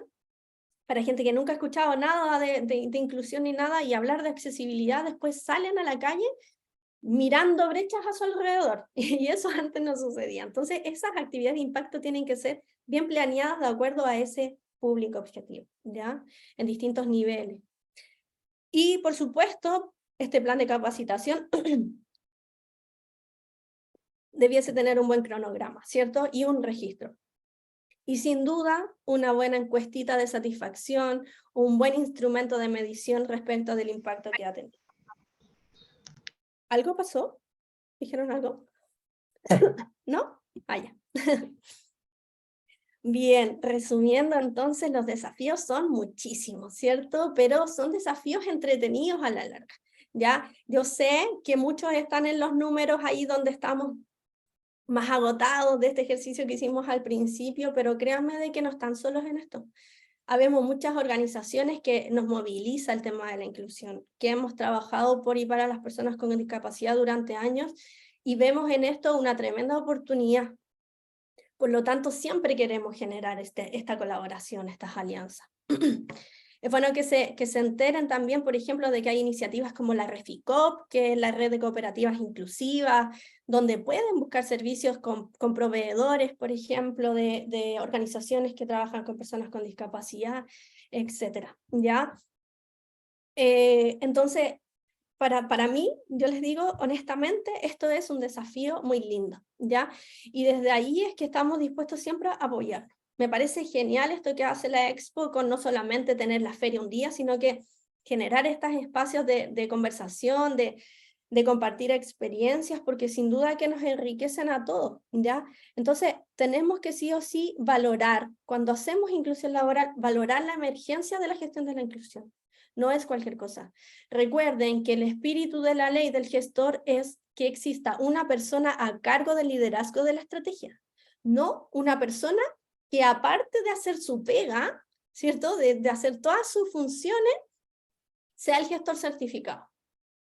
para gente que nunca ha escuchado nada de inclusión ni nada, y hablar de accesibilidad, después salen a la calle mirando brechas a su alrededor, y eso antes no sucedía. Entonces, esas actividades de impacto tienen que ser bien planeadas de acuerdo a ese público objetivo, ¿ya? En distintos niveles. Y, por supuesto, este plan de capacitación debiese tener un buen cronograma, ¿cierto? Y un registro. Y sin duda, una buena encuestita de satisfacción, un buen instrumento de medición respecto del impacto que ha tenido. ¿Algo pasó? ¿Dijeron algo? ¿No? Vaya. Bien, resumiendo entonces, los desafíos son muchísimos, ¿cierto? Pero son desafíos entretenidos a la larga, ¿ya? Yo sé que muchos están en los números ahí donde estamos más agotados de este ejercicio que hicimos al principio, pero créanme de que no están solos en esto. Habemos muchas organizaciones que nos moviliza el tema de la inclusión, que hemos trabajado por y para las personas con discapacidad durante años, y vemos en esto una tremenda oportunidad. Por lo tanto, siempre queremos generar esta colaboración, estas alianzas. Es bueno que se enteren también, por ejemplo, de que hay iniciativas como la Reficop, que es la red de cooperativas inclusivas, donde pueden buscar servicios con proveedores, por ejemplo, de organizaciones que trabajan con personas con discapacidad, etc. ¿Ya? Entonces, para mí, yo les digo honestamente, esto es un desafío muy lindo, ¿ya? Y desde ahí es que estamos dispuestos siempre a apoyar. Me parece genial esto que hace la Expo, con no solamente tener la feria un día, sino que generar estos espacios de conversación, de compartir experiencias, porque sin duda que nos enriquecen a todos, ¿ya? Entonces, tenemos que sí o sí valorar, cuando hacemos inclusión laboral, valorar la emergencia de la gestión de la inclusión. No es cualquier cosa. Recuerden que el espíritu de la ley del gestor es que exista una persona a cargo del liderazgo de la estrategia, no una persona que aparte de hacer su pega, ¿cierto? De hacer todas sus funciones, sea el gestor certificado.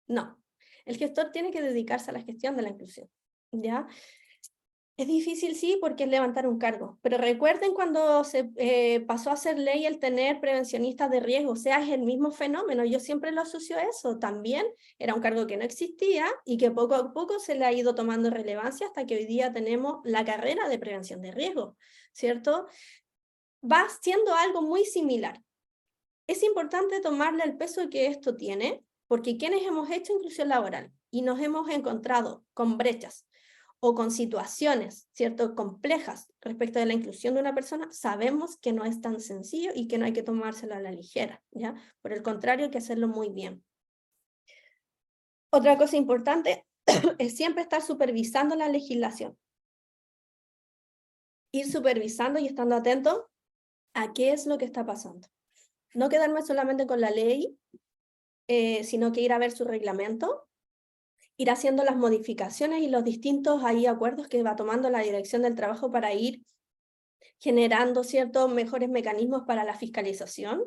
No, el gestor tiene que dedicarse a la gestión de la inclusión, ¿ya? Es difícil, sí, porque es levantar un cargo, pero recuerden cuando se pasó a ser ley el tener prevencionistas de riesgo, o sea, es el mismo fenómeno, yo siempre lo asocio a eso, también era un cargo que no existía y que poco a poco se le ha ido tomando relevancia hasta que hoy día tenemos la carrera de prevención de riesgo, ¿cierto? Va siendo algo muy similar. Es importante tomarle el peso que esto tiene, porque quienes hemos hecho inclusión laboral y nos hemos encontrado con brechas, o con situaciones, ¿cierto?, complejas respecto de la inclusión de una persona, sabemos que no es tan sencillo y que no hay que tomárselo a la ligera, ¿ya? Por el contrario, hay que hacerlo muy bien. Otra cosa importante es siempre estar supervisando la legislación. Ir supervisando y estando atento a qué es lo que está pasando. No quedarme solamente con la ley, sino que ir a ver su reglamento, ir haciendo las modificaciones y los distintos ahí acuerdos que va tomando la Dirección del Trabajo para ir generando ciertos mejores mecanismos para la fiscalización,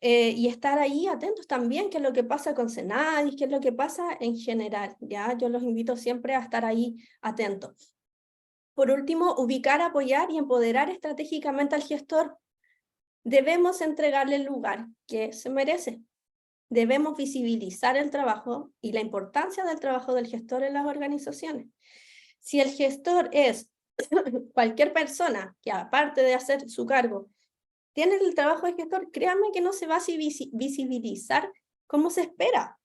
y estar ahí atentos también qué es lo que pasa con Senadis, qué es lo que pasa en general, ¿ya? Yo los invito siempre a estar ahí atentos. Por último, ubicar, apoyar y empoderar estratégicamente al gestor. Debemos entregarle el lugar que se merece. Debemos visibilizar el trabajo y la importancia del trabajo del gestor en las organizaciones. Si el gestor es cualquier persona que, aparte de hacer su cargo, tiene el trabajo de gestor, créanme que no se va a visibilizar como se espera.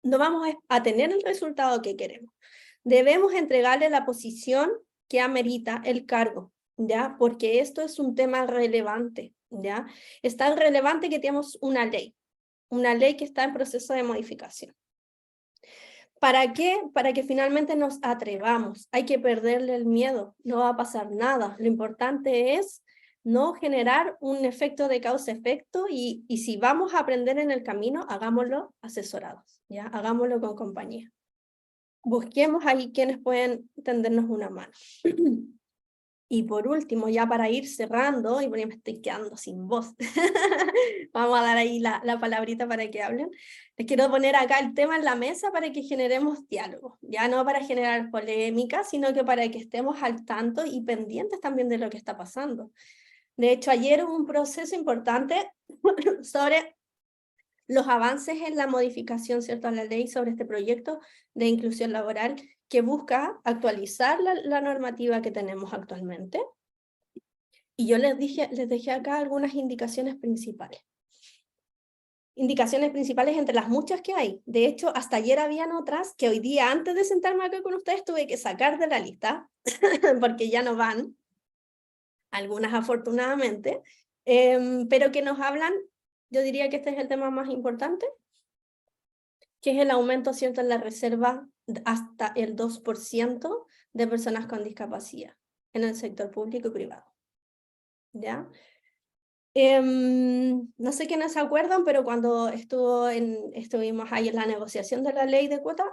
No vamos a tener el resultado que queremos. Debemos entregarle la posición que amerita el cargo, ¿ya? Porque esto es un tema relevante, ¿ya? Es tan relevante que tenemos una ley que está en proceso de modificación. ¿Para qué? Para que finalmente nos atrevamos. Hay que perderle el miedo, no va a pasar nada. Lo importante es no generar un efecto de causa-efecto y si vamos a aprender en el camino, hagámoslo asesorados, ¿ya? Hagámoslo con compañía. Busquemos ahí quienes pueden tendernos una mano. Y por último, ya para ir cerrando, y porque me estoy quedando sin voz, vamos a dar ahí la palabrita para que hablen. Les quiero poner acá el tema en la mesa para que generemos diálogo, ya no para generar polémica, sino que para que estemos al tanto y pendientes también de lo que está pasando. De hecho, ayer hubo un proceso importante sobre los avances en la modificación, ¿cierto?, a la ley sobre este proyecto de inclusión laboral que busca actualizar la normativa que tenemos actualmente. Y yo les dejé acá algunas indicaciones principales. Indicaciones principales entre las muchas que hay. De hecho, hasta ayer habían otras que hoy día, antes de sentarme acá con ustedes, tuve que sacar de la lista, porque ya no van, algunas afortunadamente, pero que nos hablan, yo diría que este es el tema más importante, que es el aumento, ¿cierto?, en la reserva hasta el 2% de personas con discapacidad en el sector público y privado. ¿Ya? No sé quiénes se acuerdan, pero cuando estuvimos ahí en la negociación de la ley de cuota,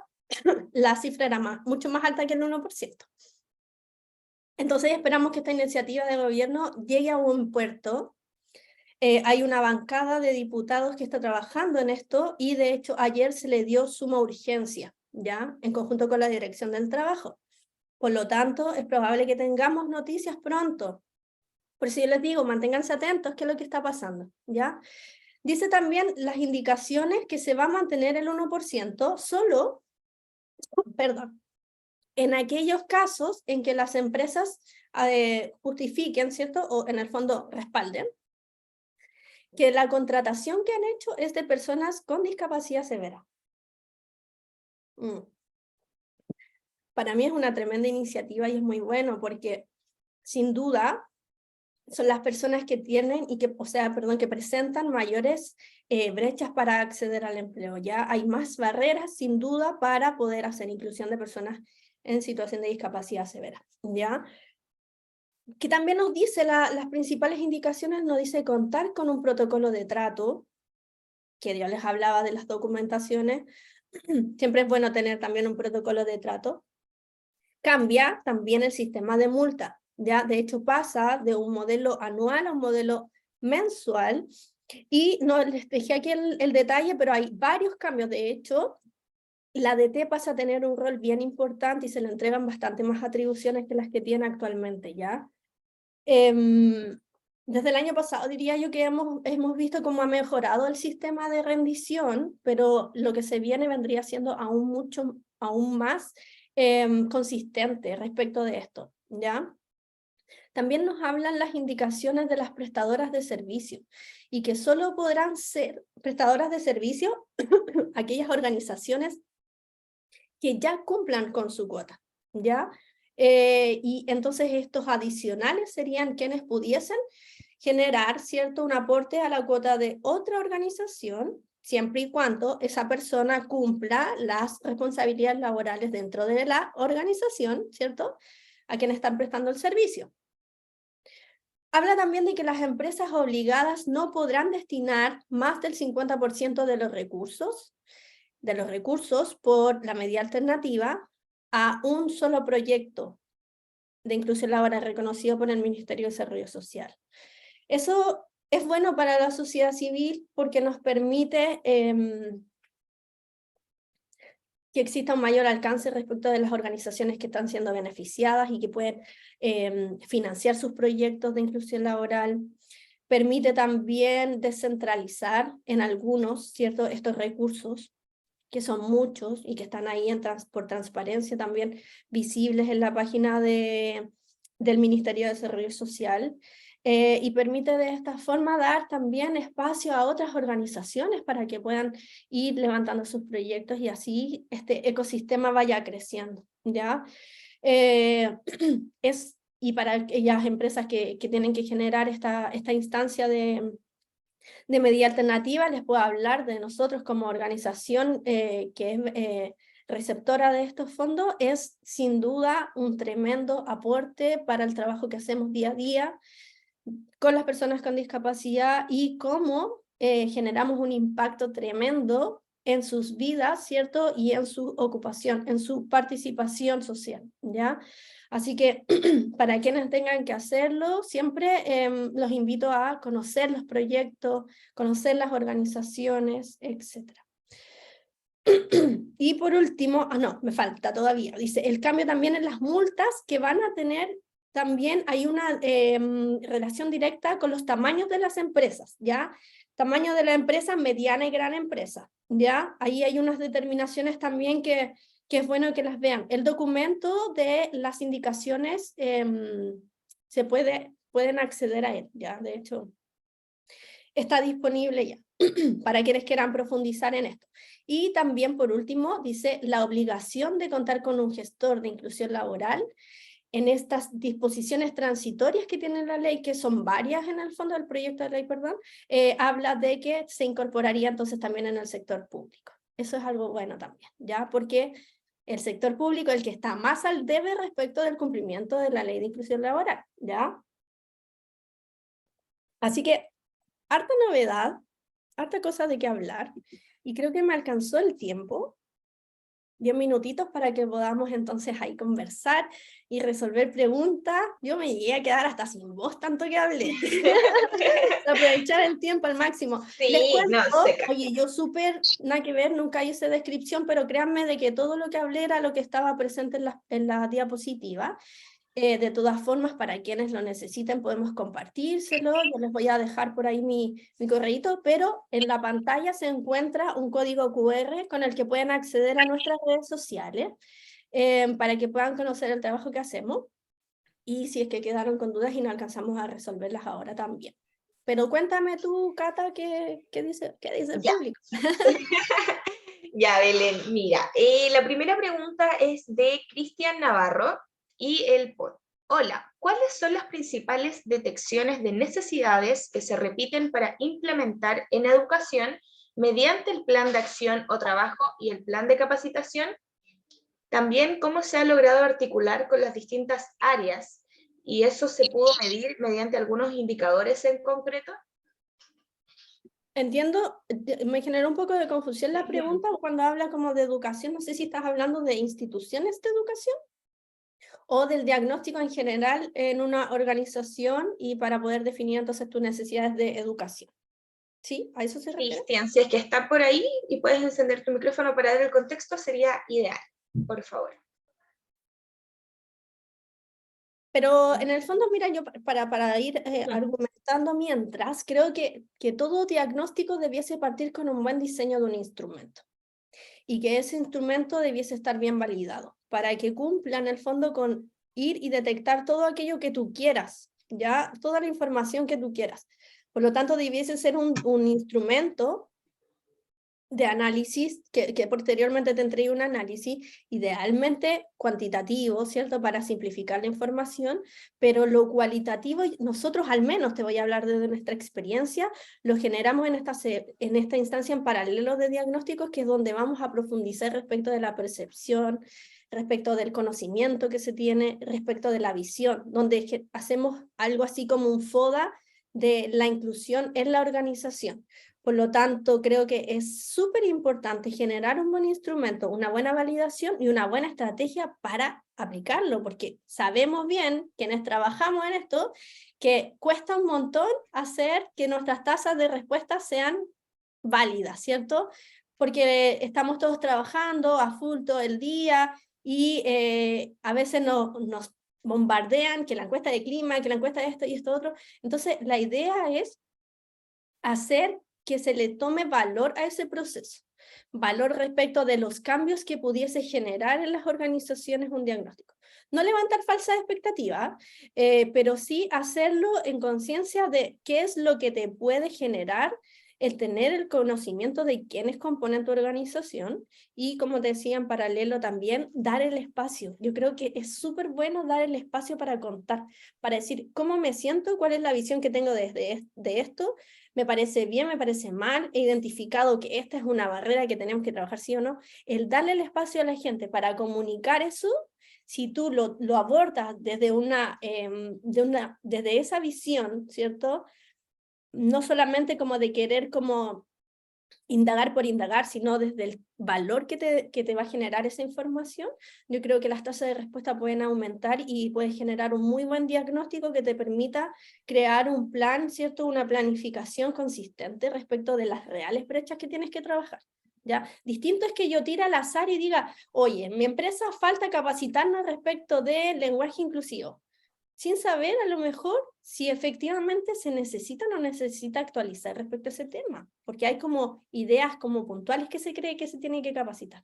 la cifra era mucho más alta que el 1%. Entonces esperamos que esta iniciativa de gobierno llegue a buen puerto. Hay una bancada de diputados que está trabajando en esto y de hecho ayer se le dio suma urgencia, ¿ya? En conjunto con la Dirección del Trabajo. Por lo tanto, es probable que tengamos noticias pronto. Por eso yo les digo, manténganse atentos, ¿qué es lo que está pasando? ¿Ya? Dice también las indicaciones que se va a mantener el 1% solo, en aquellos casos en que las empresas justifiquen, ¿cierto? O en el fondo respalden que la contratación que han hecho es de personas con discapacidad severa. Para mí es una tremenda iniciativa y es muy bueno porque, sin duda, son las personas que tienen y que, que presentan mayores brechas para acceder al empleo. Ya hay más barreras, sin duda, para poder hacer inclusión de personas en situación de discapacidad severa. ¿Ya? Que también nos dice las principales indicaciones, nos dice contar con un protocolo de trato, que yo les hablaba de las documentaciones, siempre es bueno tener también un protocolo de trato. Cambia también el sistema de multa, ya de hecho pasa de un modelo anual a un modelo mensual, y no les dejé aquí el detalle, pero hay varios cambios. De hecho, la DT pasa a tener un rol bien importante y se le entregan bastante más atribuciones que las que tiene actualmente, ¿ya? Desde el año pasado diría yo que hemos visto cómo ha mejorado el sistema de rendición, pero lo que se viene vendría siendo aún más consistente respecto de esto, ¿ya? También nos hablan las indicaciones de las prestadoras de servicio y que solo podrán ser prestadoras de servicio aquellas organizaciones que ya cumplan con su cuota, ¿ya? Y entonces estos adicionales serían quienes pudiesen generar, ¿cierto?, un aporte a la cuota de otra organización, siempre y cuando esa persona cumpla las responsabilidades laborales dentro de la organización, ¿cierto?, a quienes están prestando el servicio. Habla también de que las empresas obligadas no podrán destinar más del 50% de los recursos por la medida alternativa a un solo proyecto de inclusión laboral reconocido por el Ministerio de Desarrollo Social. Eso es bueno para la sociedad civil porque nos permite que exista un mayor alcance respecto de las organizaciones que están siendo beneficiadas y que pueden financiar sus proyectos de inclusión laboral. Permite también descentralizar en algunos, ¿cierto?, estos recursos, que son muchos y que están ahí por transparencia también visibles en la página del Ministerio de Desarrollo Social, y permite de esta forma dar también espacio a otras organizaciones para que puedan ir levantando sus proyectos y así este ecosistema vaya creciendo, ¿ya? Y para aquellas empresas que tienen que generar esta instancia de medida alternativa, les puedo hablar de nosotros como organización, que es receptora de estos fondos, es sin duda un tremendo aporte para el trabajo que hacemos día a día con las personas con discapacidad y cómo generamos un impacto tremendo en sus vidas, ¿cierto? Y en su ocupación, en su participación social, ¿ya? Así que para quienes tengan que hacerlo, siempre los invito a conocer los proyectos, conocer las organizaciones, etc. Y por último, no, me falta todavía, dice, el cambio también en las multas que van a tener, también hay una relación directa con los tamaños de las empresas, ¿ya? Tamaño de la empresa, mediana y gran empresa, ¿ya? Ahí hay unas determinaciones también que es bueno que las vean. El documento de las indicaciones pueden acceder a él, ¿ya? De hecho, está disponible ya para quienes quieran profundizar en esto. Y también, por último, dice la obligación de contar con un gestor de inclusión laboral en estas disposiciones transitorias que tiene la ley, que son varias en el fondo del proyecto de ley, perdón, habla de que se incorporaría entonces también en el sector público. Eso es algo bueno también, ¿ya? Porque el sector público es el que está más al debe respecto del cumplimiento de la ley de inclusión laboral, ¿ya? Así que harta novedad, harta cosa de qué hablar, y creo que me alcanzó el tiempo, 10 minutitos para que podamos entonces ahí conversar y resolver preguntas. Yo me llegué a quedar hasta sin voz, tanto que hablé. Aprovechar el tiempo al máximo. Sí, Les cuento, no, seca. oye, yo súper, nada que ver, nunca hice descripción, pero créanme de que todo lo que hablé era lo que estaba presente en la diapositiva. De todas formas, para quienes lo necesiten, podemos compartírselo. Yo les voy a dejar por ahí mi correíto, pero en la pantalla se encuentra un código QR con el que pueden acceder a nuestras redes sociales para que puedan conocer el trabajo que hacemos. Y si es que quedaron con dudas y no alcanzamos a resolverlas ahora también. Pero cuéntame tú, Cata, ¿qué dice el Ya. público? Ya, Belén, mira, la primera pregunta es de Cristian Navarro y él pone, hola, ¿cuáles son las principales detecciones de necesidades que se repiten para implementar en educación mediante el plan de acción o trabajo y el plan de capacitación? También, ¿cómo se ha logrado articular con las distintas áreas? ¿Y eso se pudo medir mediante algunos indicadores en concreto? Entiendo, me generó un poco de confusión la pregunta cuando habla como de educación, no sé si estás hablando de instituciones de educación o del diagnóstico en general en una organización y para poder definir entonces tus necesidades de educación. ¿Sí? ¿A eso se refiere? Cristian, si es que está por ahí y puedes encender tu micrófono para dar el contexto, sería ideal, por favor. Pero en el fondo, mira, yo para ir argumentando mientras, creo que todo diagnóstico debiese partir con un buen diseño de un instrumento y que ese instrumento debiese estar bien validado para que cumpla en el fondo con ir y detectar todo aquello que tú quieras, ya toda la información que tú quieras. Por lo tanto, debiese ser un instrumento de análisis, que posteriormente te entregue un análisis idealmente cuantitativo, ¿cierto? Para simplificar la información, pero lo cualitativo, nosotros al menos, te voy a hablar desde nuestra experiencia, lo generamos en esta instancia en paralelo de diagnósticos, que es donde vamos a profundizar respecto de la percepción, respecto del conocimiento que se tiene, respecto de la visión, donde hacemos algo así como un FODA de la inclusión en la organización. Por lo tanto, creo que es súper importante generar un buen instrumento, una buena validación y una buena estrategia para aplicarlo, porque sabemos bien, quienes trabajamos en esto, que cuesta un montón hacer que nuestras tasas de respuesta sean válidas, ¿cierto? Porque estamos todos trabajando a full todo el día y a veces nos bombardean que la encuesta de clima, que la encuesta de esto y esto otro. Entonces, la idea es hacer que se le tome valor a ese proceso, valor respecto de los cambios que pudiese generar en las organizaciones un diagnóstico. No levantar falsas expectativas, pero sí hacerlo en conciencia de qué es lo que te puede generar el tener el conocimiento de quiénes componen tu organización y, como te decía, en paralelo también, dar el espacio. Yo creo que es súper bueno dar el espacio para contar, para decir cómo me siento, cuál es la visión que tengo de esto, me parece bien, me parece mal, he identificado que esta es una barrera que tenemos que trabajar sí o no. El darle el espacio a la gente para comunicar eso, si tú lo abordas desde desde esa visión, ¿cierto? No solamente como de querer como indagar por indagar, sino desde el valor que te va a generar esa información, yo creo que las tasas de respuesta pueden aumentar y puedes generar un muy buen diagnóstico que te permita crear un plan, ¿cierto? Una planificación consistente respecto de las reales brechas que tienes que trabajar. ¿Ya? Distinto es que yo tire al azar y diga, oye, en mi empresa falta capacitarnos respecto del lenguaje inclusivo, sin saber a lo mejor si efectivamente se necesita o no necesita actualizar respecto a ese tema, porque hay como ideas como puntuales que se cree que se tienen que capacitar.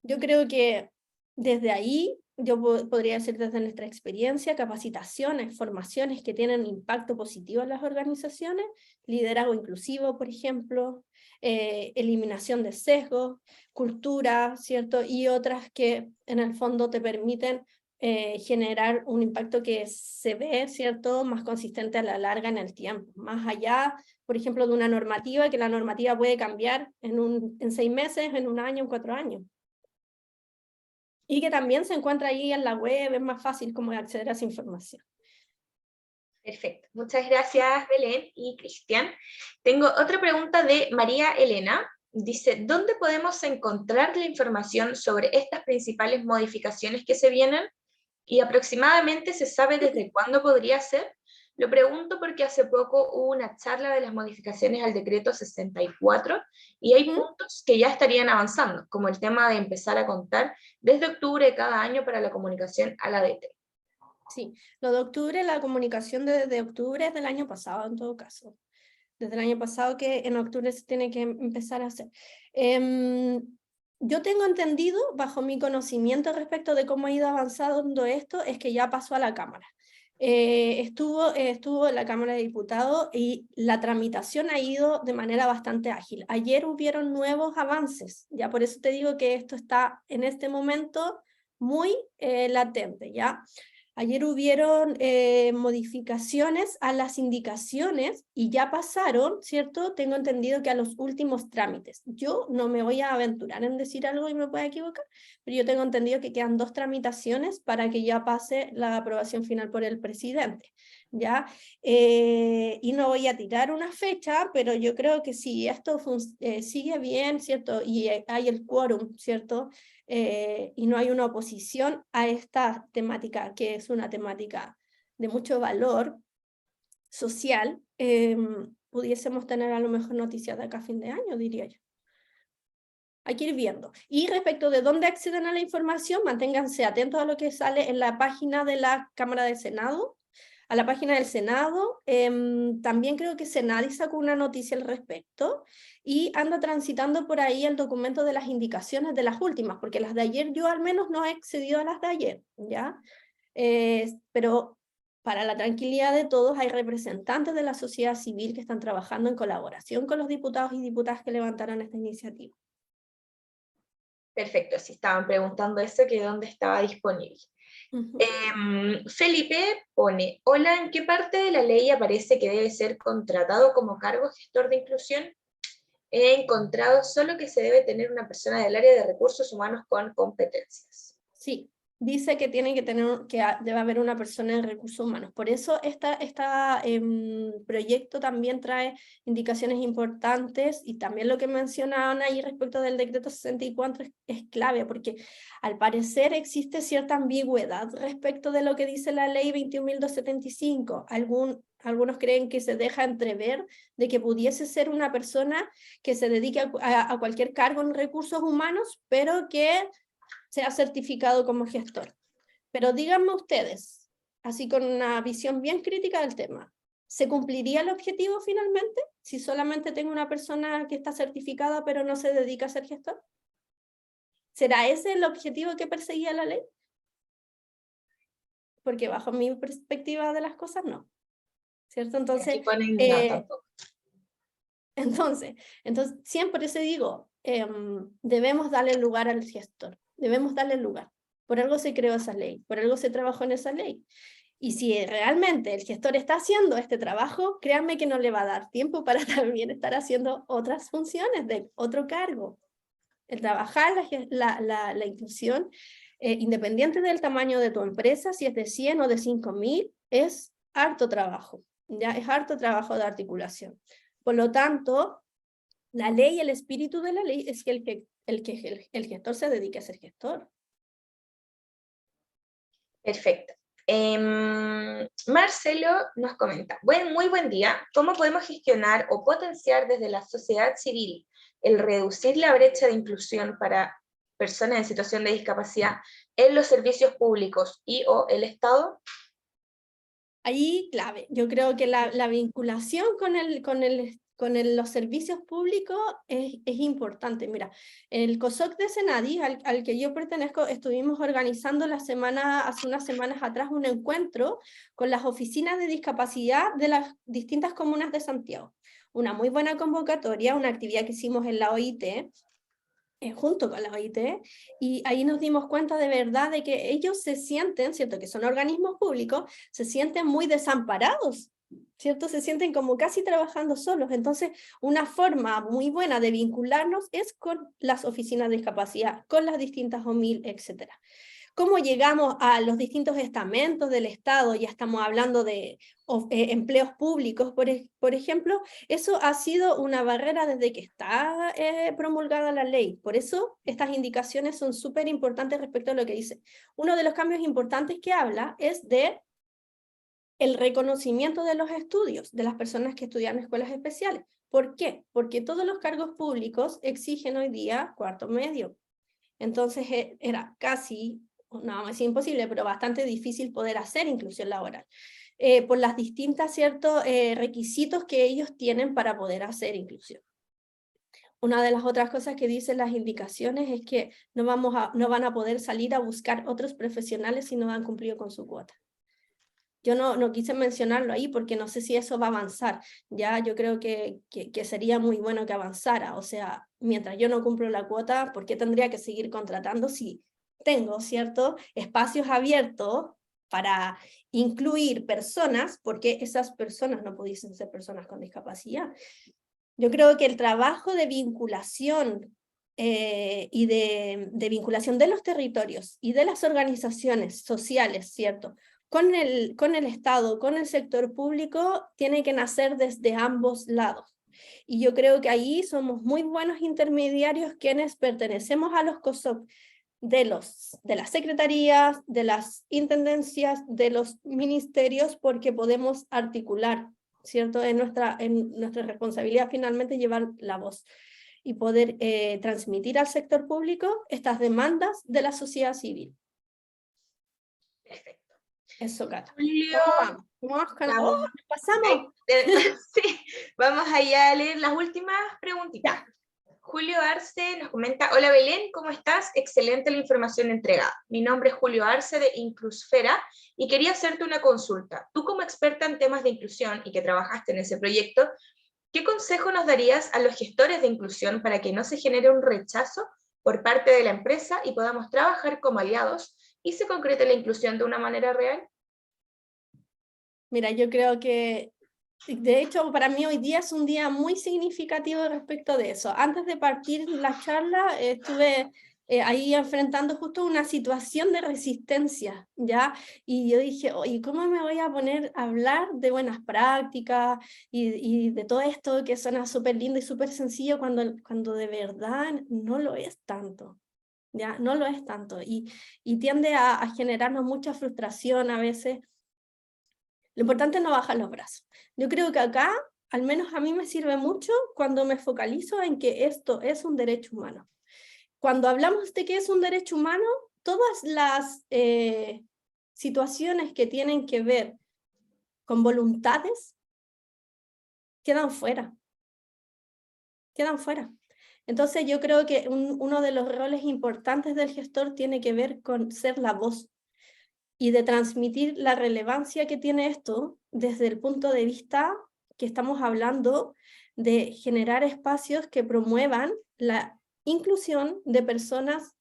Yo creo que desde ahí, yo podría decir desde nuestra experiencia, capacitaciones, formaciones que tienen impacto positivo en las organizaciones, liderazgo inclusivo, por ejemplo, eliminación de sesgos, cultura, ¿cierto? Y otras que en el fondo te permiten generar un impacto que se ve, ¿cierto?, más consistente a la larga en el tiempo, más allá, por ejemplo, de una normativa, que la normativa puede cambiar en 6 meses, en 1 año, en 4 años. Y que también se encuentra ahí en la web, es más fácil como acceder a esa información. Perfecto, muchas gracias Belén y Cristian. Tengo otra pregunta de María Elena. Dice, ¿dónde podemos encontrar la información sobre estas principales modificaciones que se vienen? ¿Y aproximadamente se sabe desde cuándo podría ser? Lo pregunto porque hace poco hubo una charla de las modificaciones al decreto 64 y hay puntos que ya estarían avanzando, como el tema de empezar a contar desde octubre de cada año para la comunicación a la DT. Sí, lo de octubre, la comunicación de octubre es del año pasado en todo caso. Desde el año pasado que en octubre se tiene que empezar a hacer. Yo tengo entendido, bajo mi conocimiento respecto de cómo ha ido avanzando esto, es que ya pasó a la Cámara. Estuvo en la Cámara de Diputados y la tramitación ha ido de manera bastante ágil. Ayer hubieron nuevos avances, ya por eso te digo que esto está en este momento muy latente, ¿ya? Ayer hubieron modificaciones a las indicaciones y ya pasaron, ¿cierto? Tengo entendido que a los últimos trámites. Yo no me voy a aventurar en decir algo y me pueda equivocar, pero yo tengo entendido que quedan 2 tramitaciones para que ya pase la aprobación final por el presidente, ¿ya? Y no voy a tirar una fecha, pero yo creo que si esto sigue bien, ¿cierto? Y hay el quórum, ¿cierto? Y no hay una oposición a esta temática, que es una temática de mucho valor social, pudiésemos tener a lo mejor noticias de acá a fin de año, diría yo. Hay que ir viendo. Y respecto de dónde acceden a la información, manténganse atentos a lo que sale en la página de la Cámara de Senado, a la página del Senado. También creo que Senadi sacó una noticia al respecto y anda transitando por ahí el documento de las indicaciones de las últimas, porque las de ayer yo al menos no he accedido a las de ayer, ¿ya? Pero para la tranquilidad de todos hay representantes de la sociedad civil que están trabajando en colaboración con los diputados y diputadas que levantaron esta iniciativa. Perfecto, si estaban preguntando eso, que dónde estaba disponible. Felipe pone, hola, ¿en qué parte de la ley aparece que debe ser contratado como cargo gestor de inclusión? He encontrado solo que se debe tener una persona del área de recursos humanos con competencias. Sí, dice que tiene que tener, debe haber una persona en recursos humanos. Por eso este proyecto también trae indicaciones importantes y también lo que mencionaban ahí respecto del decreto 64 es clave, porque al parecer existe cierta ambigüedad respecto de lo que dice la ley 21.275. Algunos creen que se deja entrever de que pudiese ser una persona que se dedique a cualquier cargo en recursos humanos, pero que sea certificado como gestor. Pero díganme ustedes, así con una visión bien crítica del tema, ¿se cumpliría el objetivo finalmente si solamente tengo una persona que está certificada pero no se dedica a ser gestor? ¿Será ese el objetivo que perseguía la ley? Porque bajo mi perspectiva de las cosas, no. ¿Cierto? Entonces, Aquí ponen no, tampoco. Entonces siempre se digo, debemos darle lugar al gestor, debemos darle lugar. Por algo se creó esa ley, por algo se trabajó en esa ley. Y si realmente el gestor está haciendo este trabajo, créanme que no le va a dar tiempo para también estar haciendo otras funciones de otro cargo. El trabajar la inclusión, independiente del tamaño de tu empresa, si es de 100 o de 5.000, es harto trabajo, ya es harto trabajo de articulación. Por lo tanto, la ley, el espíritu de la ley es que el gestor se dedique a ser gestor. Perfecto. Marcelo nos comenta, muy buen día, ¿cómo podemos gestionar o potenciar desde la sociedad civil el reducir la brecha de inclusión para personas en situación de discapacidad en los servicios públicos y o el Estado? Ahí, clave, yo creo que la vinculación con los servicios públicos es importante. Mira, el COSOC de Senadi, al que yo pertenezco, estuvimos organizando hace unas semanas atrás un encuentro con las oficinas de discapacidad de las distintas comunas de Santiago. Una muy buena convocatoria, una actividad que hicimos en la OIT, junto con la OIT, y ahí nos dimos cuenta de verdad de que ellos se sienten, ¿cierto? Que son organismos públicos, se sienten muy desamparados, ¿cierto? Se sienten como casi trabajando solos. Entonces, una forma muy buena de vincularnos es con las oficinas de discapacidad, con las distintas OMIL, etc. ¿Cómo llegamos a los distintos estamentos del Estado? Ya estamos hablando de empleos públicos, por ejemplo. Eso ha sido una barrera desde que está promulgada la ley. Por eso estas indicaciones son súper importantes respecto a lo que dice. Uno de los cambios importantes que habla es de el reconocimiento de los estudios de las personas que estudian en escuelas especiales. ¿Por qué? Porque todos los cargos públicos exigen hoy día cuarto medio. Entonces era casi, no es imposible, pero bastante difícil poder hacer inclusión laboral, por las distintas requisitos que ellos tienen para poder hacer inclusión. Una de las otras cosas que dicen las indicaciones es que no van a poder salir a buscar otros profesionales si no han cumplido con su cuota. Yo no quise mencionarlo ahí porque no sé si eso va a avanzar. Ya yo creo que sería muy bueno que avanzara. O sea, mientras yo no cumplo la cuota, ¿por qué tendría que seguir contratando si tengo, ¿cierto?, espacios abiertos para incluir personas, porque esas personas no pudiesen ser personas con discapacidad? Yo creo que el trabajo de vinculación y de vinculación de los territorios y de las organizaciones sociales, ¿cierto?, con el Estado, con el sector público, tiene que nacer desde ambos lados. Y yo creo que ahí somos muy buenos intermediarios quienes pertenecemos a los COSOC, de las secretarías, de las intendencias, de los ministerios, porque podemos articular, ¿cierto? En nuestra responsabilidad finalmente llevar la voz y poder transmitir al sector público estas demandas de la sociedad civil. Perfecto. Eso, Cata. Julio, ¿Cómo vamos? ¡Oh, nos pasamos! Sí, vamos allá a leer las últimas preguntitas. Ya. Julio Arce nos comenta, hola Belén, ¿cómo estás? Excelente la información entregada. Mi nombre es Julio Arce de Inclusfera y quería hacerte una consulta. Tú como experta en temas de inclusión y que trabajaste en ese proyecto, ¿qué consejo nos darías a los gestores de inclusión para que no se genere un rechazo por parte de la empresa y podamos trabajar como aliados y se concrete la inclusión de una manera real? Mira, yo creo que, de hecho, para mí hoy día es un día muy significativo respecto de eso. Antes de partir la charla, estuve ahí enfrentando justo una situación de resistencia, ¿ya? Y yo dije, oye, ¿cómo me voy a poner a hablar de buenas prácticas y de todo esto que suena súper lindo y súper sencillo cuando de verdad no lo es tanto? ¿Ya? No lo es tanto y tiende a generarnos mucha frustración a veces. Lo importante es no bajar los brazos. Yo creo que acá, al menos a mí me sirve mucho cuando me focalizo en que esto es un derecho humano. Cuando hablamos de que es un derecho humano, todas las situaciones que tienen que ver con voluntades quedan fuera. Quedan fuera. Entonces yo creo que uno de los roles importantes del gestor tiene que ver con ser la voz y de transmitir la relevancia que tiene esto desde el punto de vista que estamos hablando de generar espacios que promuevan la inclusión de personas,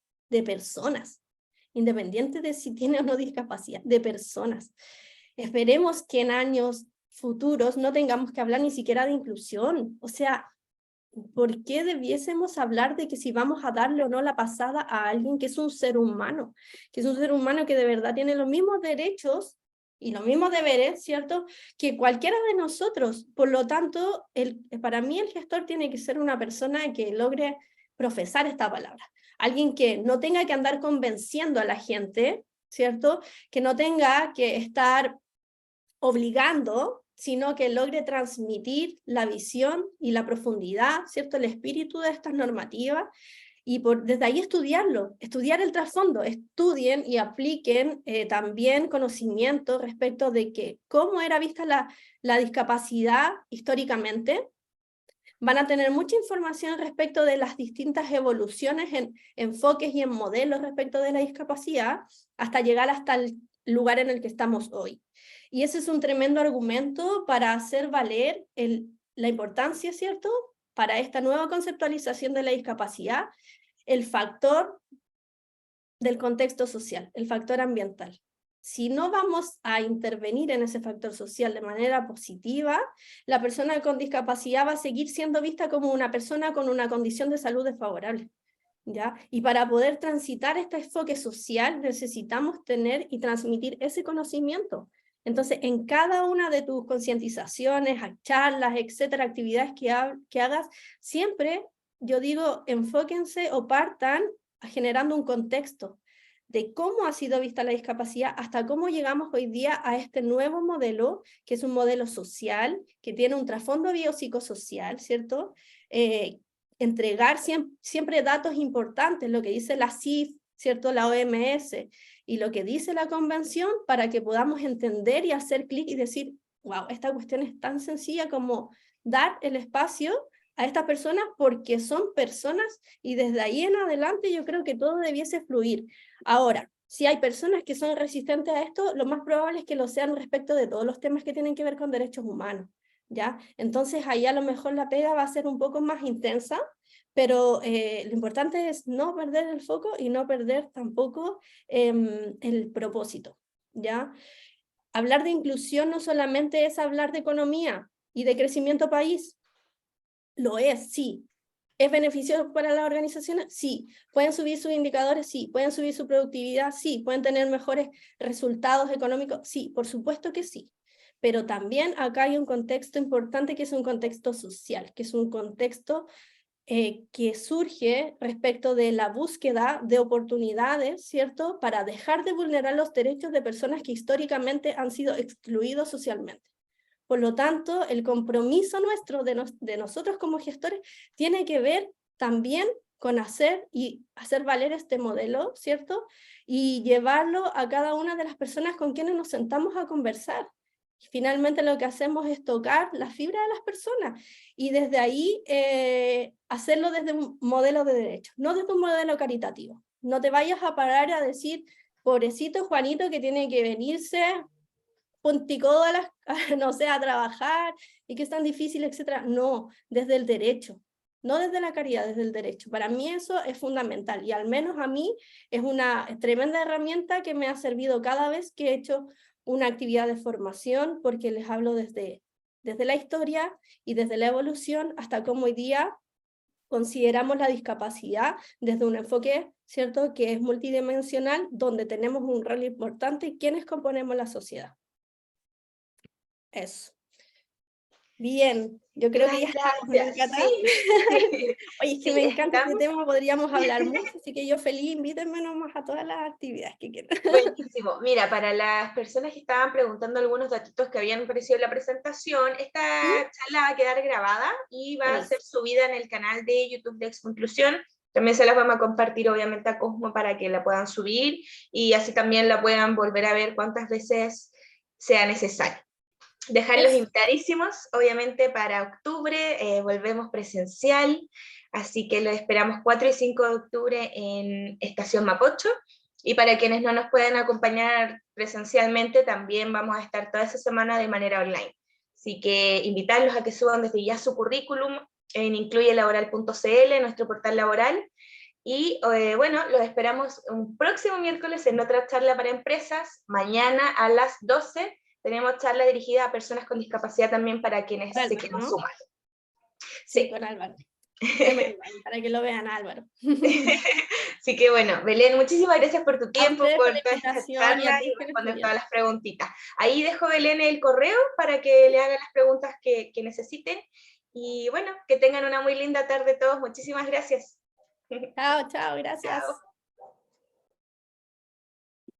independiente de si tiene o no discapacidad, de personas. Esperemos que en años futuros no tengamos que hablar ni siquiera de inclusión. O sea, ¿por qué debiésemos hablar de que si vamos a darle o no la pasada a alguien que es un ser humano? Que es un ser humano que de verdad tiene los mismos derechos y los mismos deberes, ¿cierto?, que cualquiera de nosotros. Por lo tanto, para mí el gestor tiene que ser una persona que logre profesar esta palabra. Alguien que no tenga que andar convenciendo a la gente, ¿cierto?, que no tenga que estar obligando, sino que logre transmitir la visión y la profundidad, ¿cierto?, el espíritu de estas normativas, y desde ahí estudiar el trasfondo, estudien y apliquen también conocimiento respecto de que cómo era vista la discapacidad históricamente. Van a tener mucha información respecto de las distintas evoluciones en enfoques y en modelos respecto de la discapacidad, hasta llegar hasta el lugar en el que estamos hoy. Y ese es un tremendo argumento para hacer valer la importancia, ¿cierto?, para esta nueva conceptualización de la discapacidad, el factor del contexto social, el factor ambiental. Si no vamos a intervenir en ese factor social de manera positiva, la persona con discapacidad va a seguir siendo vista como una persona con una condición de salud desfavorable, ¿ya? Y para poder transitar este enfoque social necesitamos tener y transmitir ese conocimiento. Entonces, en cada una de tus concientizaciones, charlas, etcétera, actividades que hagas, siempre, yo digo, enfóquense o partan generando un contexto de cómo ha sido vista la discapacidad hasta cómo llegamos hoy día a este nuevo modelo, que es un modelo social, que tiene un trasfondo biopsicosocial, ¿cierto? Entregar siempre datos importantes, lo que dice la CIF, ¿cierto?, la OMS, y lo que dice la convención, para que podamos entender y hacer clic y decir, wow, esta cuestión es tan sencilla como dar el espacio a estas personas porque son personas, y desde ahí en adelante yo creo que todo debiese fluir. Ahora, si hay personas que son resistentes a esto, lo más probable es que lo sean respecto de todos los temas que tienen que ver con derechos humanos, ¿ya? Entonces ahí a lo mejor la pega va a ser un poco más intensa, pero lo importante es no perder el foco y no perder tampoco el propósito, ¿ya? Hablar de inclusión no solamente es hablar de economía y de crecimiento país. Lo es, sí. ¿Es beneficioso para las organizaciones? Sí. ¿Pueden subir sus indicadores? Sí. ¿Pueden subir su productividad? Sí. ¿Pueden tener mejores resultados económicos? Sí, por supuesto que sí. Pero también acá hay un contexto importante que es un contexto social, que es un contexto que surge respecto de la búsqueda de oportunidades, ¿cierto?, para dejar de vulnerar los derechos de personas que históricamente han sido excluidos socialmente. Por lo tanto, el compromiso nuestro de nosotros como gestores tiene que ver también con hacer valer este modelo, ¿cierto? Y llevarlo a cada una de las personas con quienes nos sentamos a conversar. Finalmente lo que hacemos es tocar la fibra de las personas y desde ahí hacerlo desde un modelo de derecho, no desde un modelo caritativo. No te vayas a parar a decir, pobrecito Juanito que tiene que venirse punticodo no sé, a trabajar y que es tan difícil, etcétera. No, desde el derecho, no desde la caridad, desde el derecho. Para mí eso es fundamental y al menos a mí es una tremenda herramienta que me ha servido cada vez que he hecho una actividad de formación, porque les hablo desde la historia y desde la evolución hasta cómo hoy día consideramos la discapacidad desde un enfoque, ¿cierto?, que es multidimensional, donde tenemos un rol importante quienes componemos la sociedad. Eso. Bien, yo creo que ya estamos, me encanta. Sí. Oye, es que Sí, me encanta este estamos. tema, podríamos hablar mucho, así que yo feliz, invítenme nomás a todas las actividades que quieran. Buenísimo. Mira, para las personas que estaban preguntando algunos datitos que habían aparecido en la presentación, esta charla va a quedar grabada y va a ser subida en el canal de YouTube de Expo Inclusión. También se las vamos a compartir obviamente a Cosmo para que la puedan subir y así también la puedan volver a ver cuantas veces sea necesario. Dejarlos invitadísimos, obviamente para octubre volvemos presencial, así que lo esperamos 4 y 5 de octubre en Estación Mapocho, y para quienes no nos pueden acompañar presencialmente, también vamos a estar toda esa semana de manera online. Así que invitarlos a que suban desde ya su currículum en incluyelaboral.cl, nuestro portal laboral. Y bueno, los esperamos un próximo miércoles en otra charla para empresas. Mañana a las 12 tenemos charla dirigida a personas con discapacidad también para quienes se quieran sumar. Sí, con Álvaro. Para que lo vean, Álvaro. Así que bueno, Belén, muchísimas gracias por tu tiempo, por la toda esta charla y responder todas las preguntitas. Ahí dejo, Belén, el correo para que le hagan las preguntas que necesiten. Y bueno, que tengan una muy linda tarde todos. Muchísimas gracias. Chao, chao, gracias. Chao.